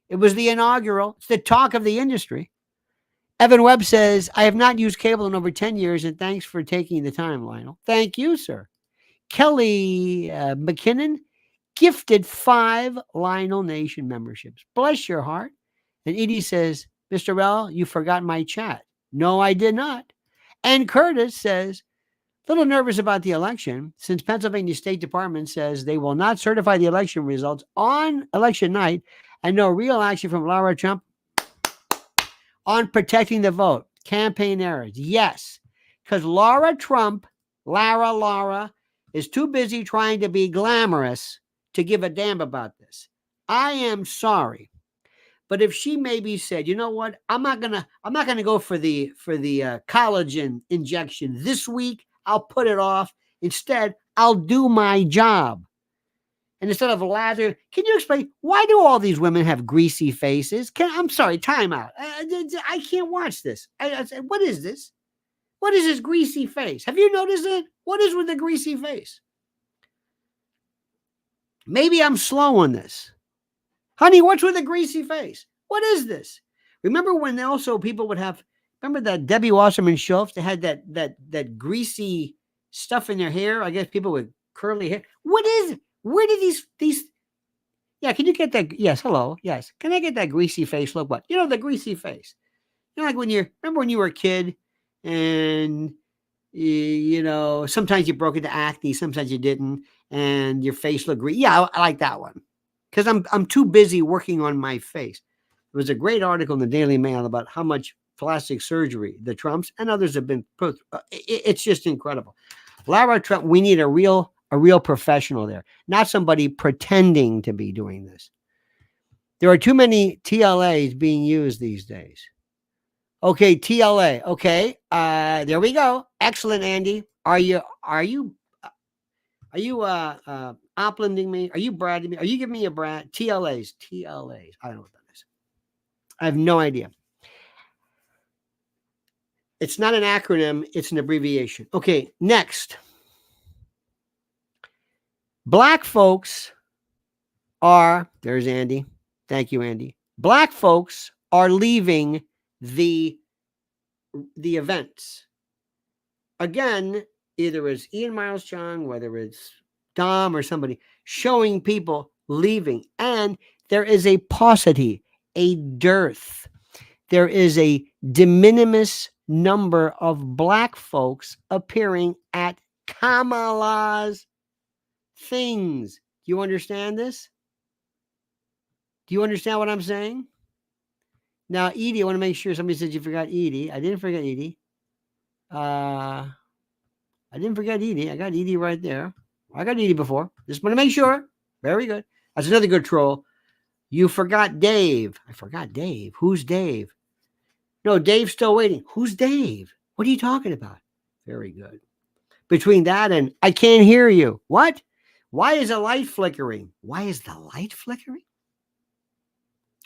It was the inaugural. It's the talk of the industry. Evan Webb says, I have not used cable in over 10 years, and thanks for taking the time, Lionel. Thank you, sir. Kelly McKinnon gifted 5 Lionel Nation memberships. Bless your heart. And Edie says, Mr. L, you forgot my chat. No, I did not. And Curtis says, little nervous about the election since Pennsylvania State Department says they will not certify the election results on election night and no real action from Laura Trump on protecting the vote. Campaign errors. Yes, because Laura Trump, Laura, is too busy trying to be glamorous to give a damn about this. I am sorry. But if she maybe said, you know what, I'm not gonna go for the collagen injection this week. I'll put it off. Instead, I'll do my job. And instead of lather, can you explain why do all these women have greasy faces? I'm sorry, time out. I can't watch this. What is this? What is this greasy face? Have you noticed it? What is with the greasy face? Maybe I'm slow on this. Honey, what's with the greasy face? What is this? Remember when also people would have, remember that Debbie Wasserman Schultz, they had that greasy stuff in their hair? I guess people with curly hair. What is it? Where did these, yeah, can you get that? Yes, hello, yes. Can I get that greasy face look? What? The greasy face. Like remember when you were a kid and, sometimes you broke into acne, sometimes you didn't, and your face looked greasy. Yeah, I like that one. Because I'm too busy working on my face. There was a great article in the Daily Mail about how much plastic surgery the Trumps and others have been put. It's just incredible. Lara Trump, we need a real professional there, not somebody pretending to be doing this. There are too many TLAs being used these days. Okay, TLA. Okay, there we go. Excellent, Andy. Are you? Are you Oplending me? Are you bragging me? Are you giving me a brand? TLAs. TLAs. I don't know what that is. I have no idea. It's not an acronym, it's an abbreviation. Okay, next. Black folks are, there's Andy. Thank you, Andy. Black folks are leaving the events. Again, either it's Ian Miles Chung, whether it's Dom or somebody, showing people leaving. And there is a paucity, a dearth. There is a de minimis number of black folks appearing at Kamala's things. Do you understand this? Do you understand what I'm saying? Now, Edie, I want to make sure somebody said you forgot Edie. I didn't forget Edie. I didn't forget Edie. I got Edie right there. I got Edie before. Just want to make sure. Very good. That's another good troll. You forgot Dave. I forgot Dave. Who's Dave? No, Dave's still waiting. Who's Dave? What are you talking about? Very good. Between that and I can't hear you. What? Why is the light flickering? Why is the light flickering?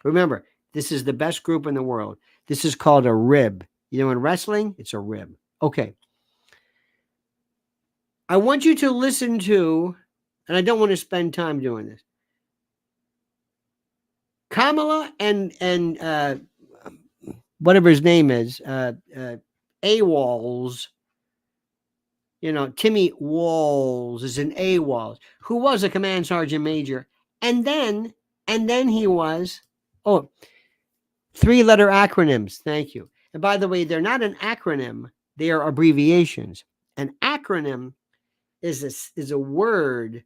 Remember, this is the best group in the world. This is called a rib. You know, in wrestling, it's a rib. Okay. I want you to listen to, and I don't want to spend time doing this. Kamala and whatever his name is, AWOLs, you know, Timmy Walls is an AWOL, who was a command sergeant major. And then he was, three-letter acronyms. Thank you. And by the way, they're not an acronym. They are abbreviations. An acronym is a word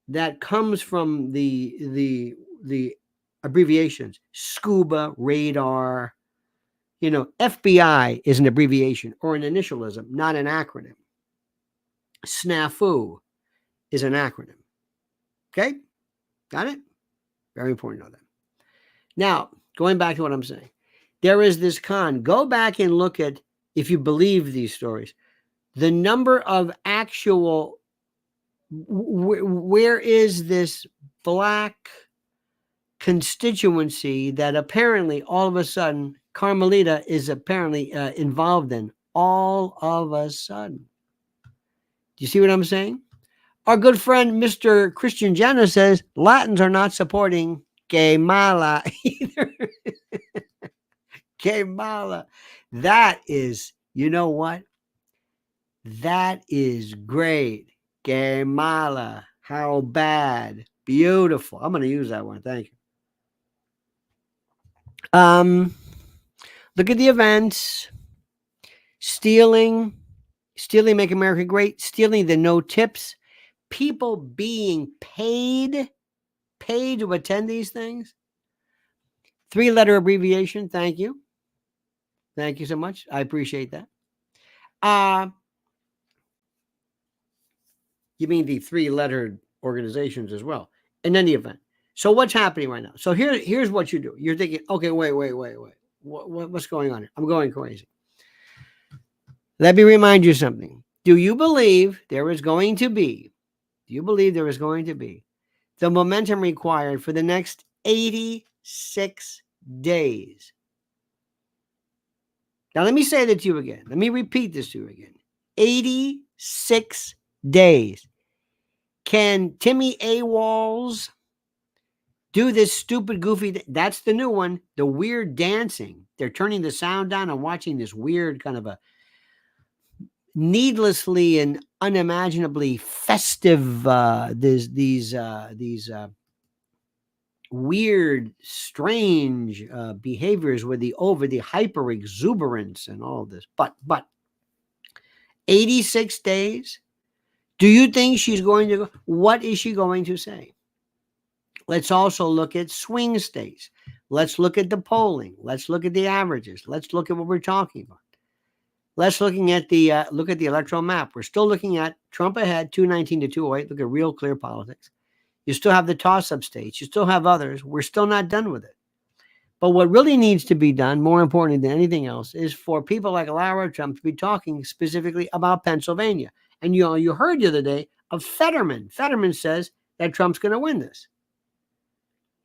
that comes from the abbreviations. Scuba, radar, you know, FBI is an abbreviation or an initialism, not an acronym. SNAFU is an acronym. Okay? Got it? Very important to know that. Now, going back to what I'm saying, there is this con. Go back and look at, if you believe these stories, the number of actual, where is this black constituency that apparently all of a sudden Carmelita is apparently involved in all of a sudden. Do you see what I'm saying? Our good friend Mr. Christian Jenna says Latins are not supporting Kamala either. Kamala. That is, you know what? That is great. Kamala. How bad. Beautiful. I'm going to use that one. Thank you. Look at the events. Stealing, Make America Great. Stealing the no tips. People being paid to attend these things. 3-letter abbreviation. Thank you. Thank you so much. I appreciate that. You mean the 3-lettered organizations as well. In any event. So what's happening right now? So here's what you do. You're thinking, okay, wait. What's going on here? I'm going crazy. Let me remind you something. Do you believe there is going to be the momentum required for the next 86 days? Now, let me say that to you again. Let me repeat this to you again. 86 days. Can Timmy AWOLs do this stupid, goofy? That's the new one. The weird dancing. They're turning the sound down and watching this weird kind of a needlessly and unimaginably festive, these weird, strange behaviors with the hyper exuberance and all this. But 86 days. Do you think she's going to go? What is she going to say? Let's also look at swing states. Let's look at the polling. Let's look at the averages. Let's look at what we're talking about. Let's look at the electoral map. We're still looking at Trump ahead, 219 to 208. Look at real clear politics. You still have the toss-up states. You still have others. We're still not done with it. But what really needs to be done, more important than anything else, is for people like Lara Trump to be talking specifically about Pennsylvania. And you heard the other day of Fetterman. Fetterman says that Trump's going to win this.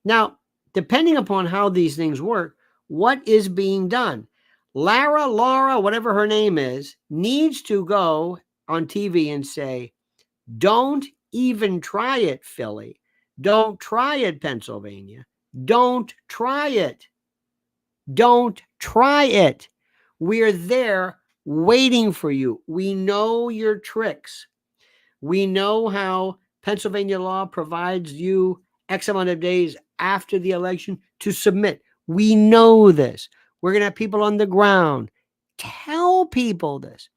Now, depending upon how these things work, what is being done? Laura, whatever her name is, needs to go on TV and say, don't even try it, Philly. Don't try it, Pennsylvania. Don't try it. Don't try it. We're there waiting for you. We know your tricks. We know how Pennsylvania law provides you X amount of days after the election to submit. We know this. We're going to have people on the ground. Tell people this.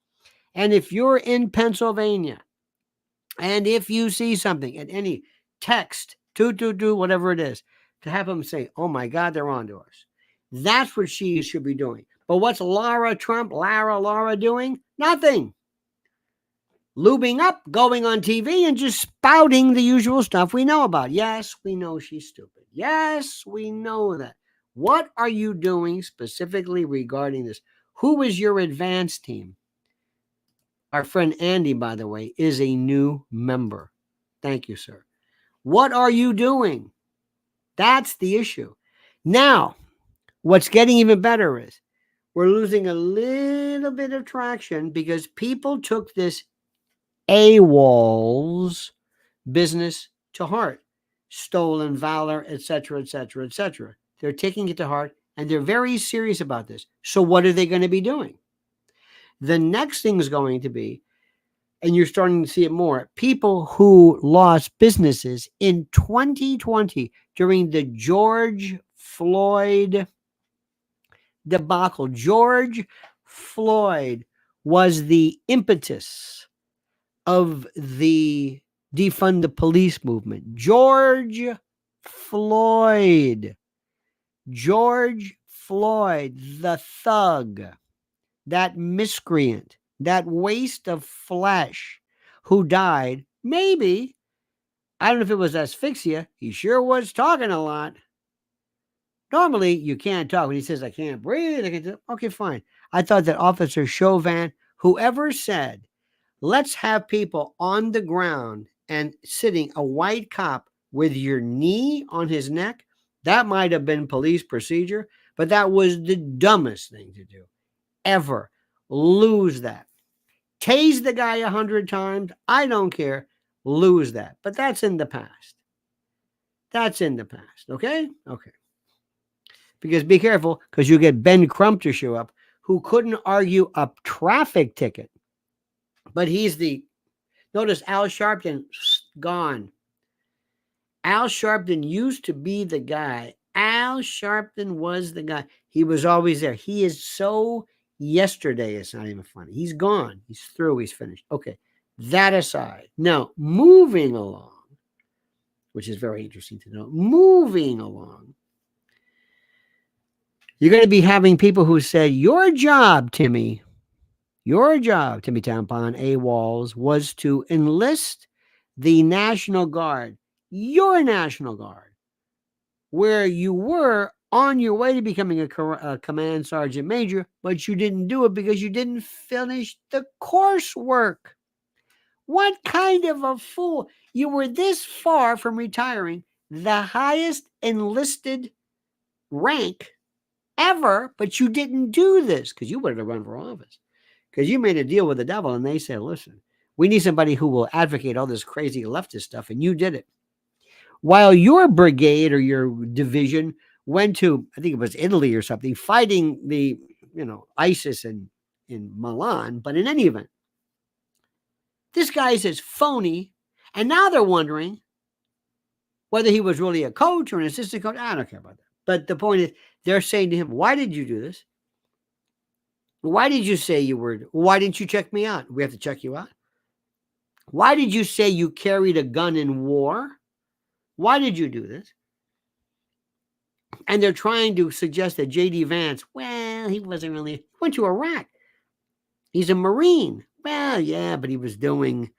And if you're in Pennsylvania, and if you see something at any text, 222, whatever it is, to have them say, oh my God, they're on to us. That's what she should be doing. But what's Laura doing? Nothing. Lubing up, going on TV, and just spouting the usual stuff we know about. Yes, we know she's stupid. Yes, we know that. What are you doing specifically regarding this? Who is your advance team? Our friend Andy, by the way, is a new member. Thank you, sir. What are you doing? That's the issue. Now, what's getting even better is we're losing a little bit of traction because people took this AWOL's business to heart. Stolen valor, etc., etc., etc. They're taking it to heart, and they're very serious about this. So what are they going to be doing? The next thing is going to be, and you're starting to see it more, people who lost businesses in 2020 during the George Floyd debacle. George Floyd was the impetus of the defund the police movement. George Floyd, the thug, that miscreant, that waste of flesh who died, maybe, I don't know if it was asphyxia, he sure was talking a lot. Normally, you can't talk. When he says, I can't breathe, okay, fine. I thought that Officer Chauvin, whoever said, let's have people on the ground and sitting, a white cop with your knee on his neck, that might have been police procedure, but that was the dumbest thing to do. Ever. Lose that. Tase the guy 100 times. I don't care. Lose that. But that's in the past. That's in the past. Okay? Okay. Because be careful, because you get Ben Crump to show up, who couldn't argue a traffic ticket. But he's notice Al Sharpton, gone. Al Sharpton used to be the guy. Al Sharpton was the guy. He was always there. He is so yesterday, it's not even funny. He's gone. He's through. He's finished. Okay. That aside. Now, moving along, which is very interesting to know. Moving along. You're going to be having people who say, your job, Timmy Tampon, AWOLs, was to enlist the National Guard, your National Guard, where you were on your way to becoming a command sergeant major, but you didn't do it because you didn't finish the coursework. What kind of a fool? You were this far from retiring, the highest enlisted rank ever, but you didn't do this because you wanted to run for office. Because you made a deal with the devil and they said, listen, we need somebody who will advocate all this crazy leftist stuff, and you did it. While your brigade or your division went to, I think it was Italy or something, fighting the, ISIS in Milan. But in any event, this guy is phony, and now they're wondering whether he was really a coach or an assistant coach. I don't care about that. But the point is, they're saying to him, why did you do this? Why did you say you were? Why didn't you check me out? We have to check you out. Why did you say you carried a gun in war? Why did you do this? And they're trying to suggest that J.D. Vance, well, he wasn't really, he went to Iraq. He's a Marine. Well, yeah, but he was doing,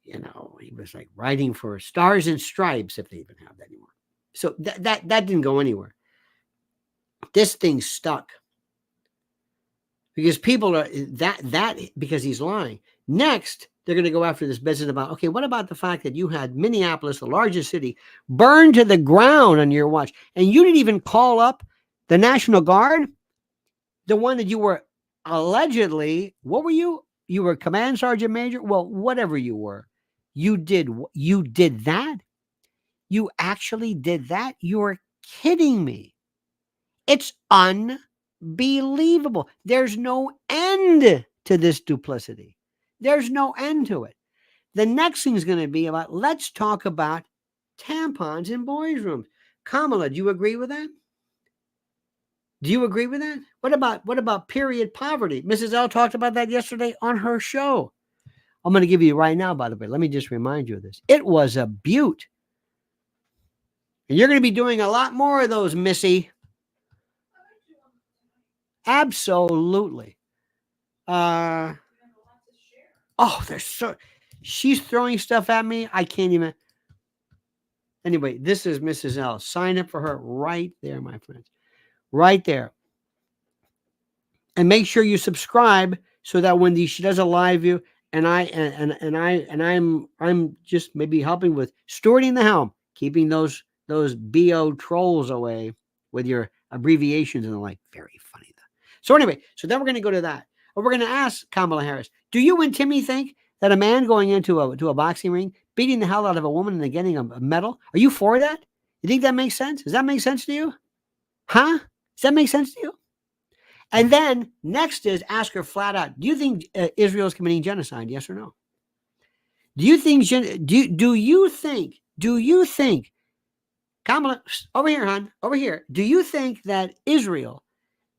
he was like writing for Stars and Stripes, if they even have that anymore. So that didn't go anywhere. This thing stuck. Because people are, because he's lying. Next, they're going to go after this business about, okay, what about the fact that you had Minneapolis, the largest city, burned to the ground on your watch, and you didn't even call up the National Guard, the one that you were allegedly, what were you? You were command sergeant major? Well, whatever you were, you did that? You actually did that? You're kidding me. It's unbelievable. There's no end to this duplicity. There's no end to it. The next thing is going to be about, let's talk about tampons in boys' rooms. Kamala, do you agree with that? Do you agree with that? What about period poverty? Mrs. L talked about that yesterday on her show. I'm going to give you right now, by the way. Let me just remind you of this. It was a beaut. And you're going to be doing a lot more of those, Missy. Absolutely. Oh, she's throwing stuff at me. I can't even. Anyway, this is Mrs. L. Sign up for her right there, my friends. Right there. And make sure you subscribe so that when she does a live view, and I'm just maybe helping with stewarding the helm, keeping those BO trolls away with your abbreviations and the like. Very funny though. So anyway, so then we're going to go to that. Or we're going to ask Kamala Harris, do you and Timmy think that a man going into a boxing ring, beating the hell out of a woman and then getting a medal, are you for that? You think that makes sense? Does that make sense to you? Huh? Does that make sense to you? And then next is ask her flat out, do you think Israel is committing genocide? Yes or no? Do you think, Kamala, over here, hon, over here. Do you think that Israel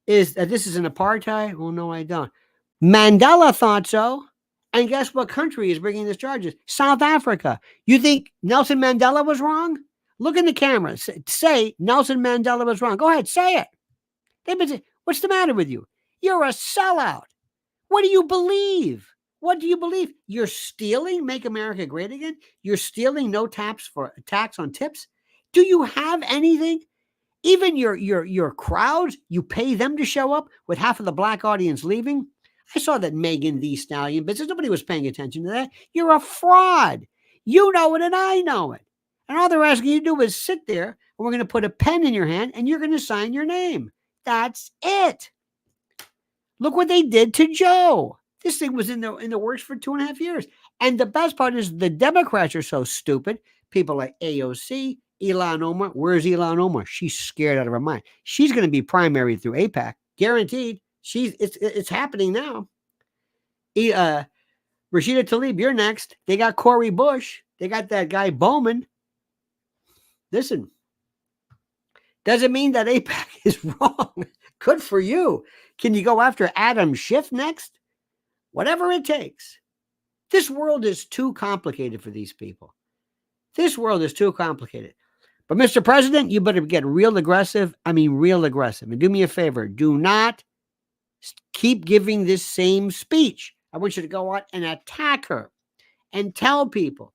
this is an apartheid? Well, no, I don't. Mandela thought so. And guess what country is bringing these charges? South Africa. You think Nelson Mandela was wrong? Look in the camera. Say Nelson Mandela was wrong. Go ahead, say it. They've been saying, what's the matter with you? You're a sellout. What do you believe? What do you believe? You're stealing Make America Great Again? You're stealing no tax on tips? Do you have anything? Even your crowds, you pay them to show up with half of the black audience leaving? I saw that Megan Thee Stallion business. Nobody was paying attention to that. You're a fraud. You know it and I know it. And all they're asking you to do is sit there, and we're going to put a pen in your hand, and you're going to sign your name. That's it. Look what they did to Joe. This thing was in the works for 2.5 years. And the best part is the Democrats are so stupid. People like AOC, Ilhan Omar. Where's Ilhan Omar? She's scared out of her mind. She's going to be primary through AIPAC. Guaranteed. It's happening now. Rashida Tlaib, you're next. They got Cory Bush. They got that guy Bowman. Listen, doesn't mean that AIPAC is wrong. Good for you. Can you go after Adam Schiff next? Whatever it takes. This world is too complicated for these people. This world is too complicated. But Mr. President, you better get real aggressive. I mean, real aggressive. And do me a favor. Do not keep giving this same speech. I want you to go out and attack her and tell people,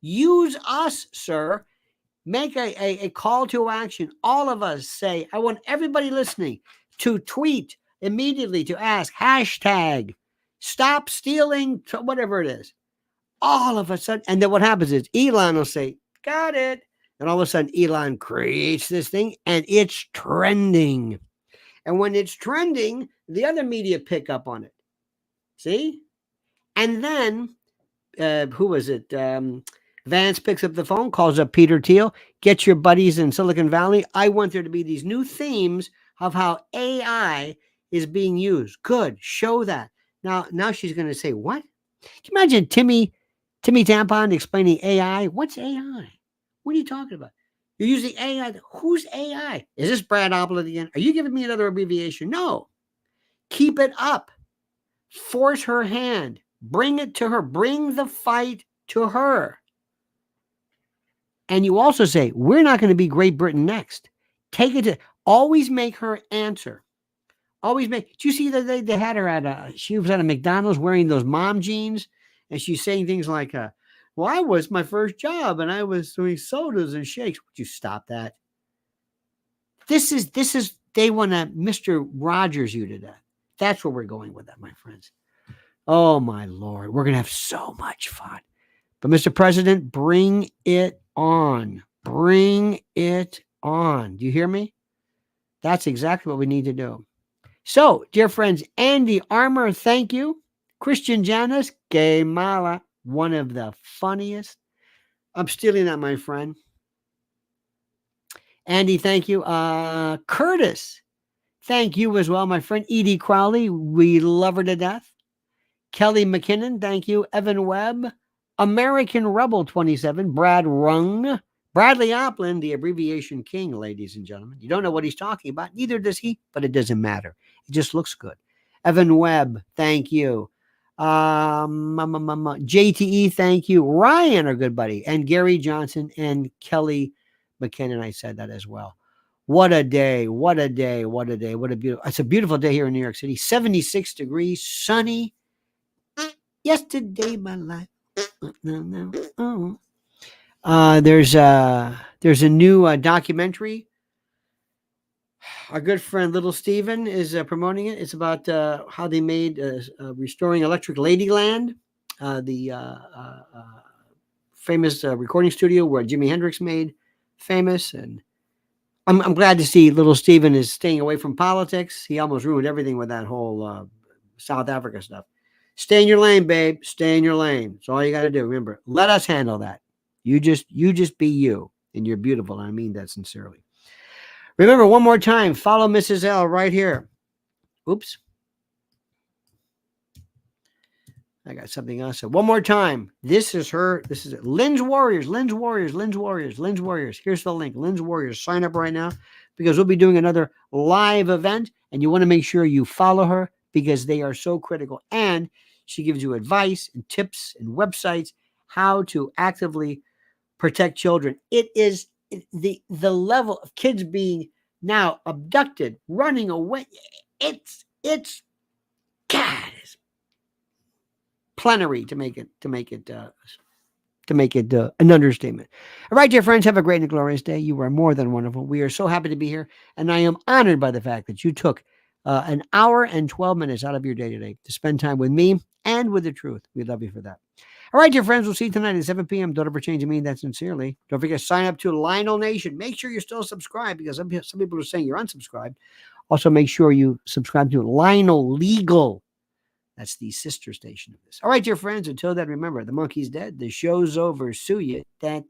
use us, sir. Make a call to action. All of us say, I want everybody listening to tweet immediately to ask hashtag stop stealing, whatever it is. All of a sudden, and then what happens is Elon will say, got it. And all of a sudden, Elon creates this thing and it's trending. And when it's trending, the other media pick up on it. See? And then, who was it? Vance picks up the phone, calls up Peter Thiel, get your buddies in Silicon Valley. I want there to be these new themes of how AI is being used. Good. Show that. Now she's going to say, what? Can you imagine Timmy Tampon explaining AI? What's AI? What are you talking about? You're using AI. Who's AI? Is this Brad Opin again? Are you giving me another abbreviation? No. Keep it up. Force her hand. Bring it to her. Bring the fight to her. And you also say, we're not going to be Great Britain next. Take it to, always make her answer. Always make, did you see that they had her she was at a McDonald's wearing those mom jeans, and she's saying things like, well, I was my first job and I was doing sodas and shakes. Would you stop that? This is, they want to Mr. Rogers you to that. That's where we're going with that, my friends. Oh, my Lord. We're going to have so much fun. But, Mr. President, bring it on. Bring it on. Do you hear me? That's exactly what we need to do. So, dear friends, Andy Armour, thank you. Christian Janis, Kamala, one of the funniest. I'm stealing that, my friend. Andy, thank you. Curtis, thank you as well, my friend. Edie Crowley, we love her to death. Kelly McKinnon, thank you. Evan Webb, American Rebel 27, Brad Rung, Bradley Oplin, the abbreviation king, ladies and gentlemen. You don't know what he's talking about. Neither does he, but it doesn't matter. It just looks good. Evan Webb, thank you. JTE, thank you. Ryan, our good buddy, and Gary Johnson and Kelly McKinnon. I said that as well. What a day. What a day. What a day. What a beautiful. It's a beautiful day here in New York City. 76 degrees, sunny. Yesterday, my life. There's a new documentary. Our good friend Little Steven is promoting it. It's about how they made Restoring Electric Ladyland, the famous recording studio where Jimi Hendrix made famous. And I'm glad to see Little Steven is staying away from politics. He almost ruined everything with that whole South Africa stuff. Stay in your lane, babe. Stay in your lane. That's all you got to do. Remember, let us handle that. You just be you, and you're beautiful. And I mean that sincerely. Remember, one more time, follow Mrs. L right here. Oops. I got something else. So one more time. This is her. This is it. Lynn's Warriors. Lynn's Warriors. Lynn's Warriors. Lynn's Warriors. Here's the link. Lynn's Warriors. Sign up right now because we'll be doing another live event, and you want to make sure you follow her because they are so critical. And she gives you advice and tips and websites how to actively protect children. It is the level of kids being now abducted, running away. It's God, it's plenary to make it an understatement. All right, dear friends, have a great and glorious day. You are more than wonderful. We are so happy to be here, and I am honored by the fact that you took an hour and 12 minutes out of your day today to spend time with me and with the truth. We love you for that. All right, dear friends, we'll see you tonight at 7 p.m. Don't ever change. I mean that sincerely. Don't forget to sign up to Lionel Nation. Make sure you're still subscribed because some people are saying you're unsubscribed. Also, make sure you subscribe to Lionel Legal. That's the sister station of this. All right, dear friends, until then, remember, the monkey's dead. The show's over. Sue you. That.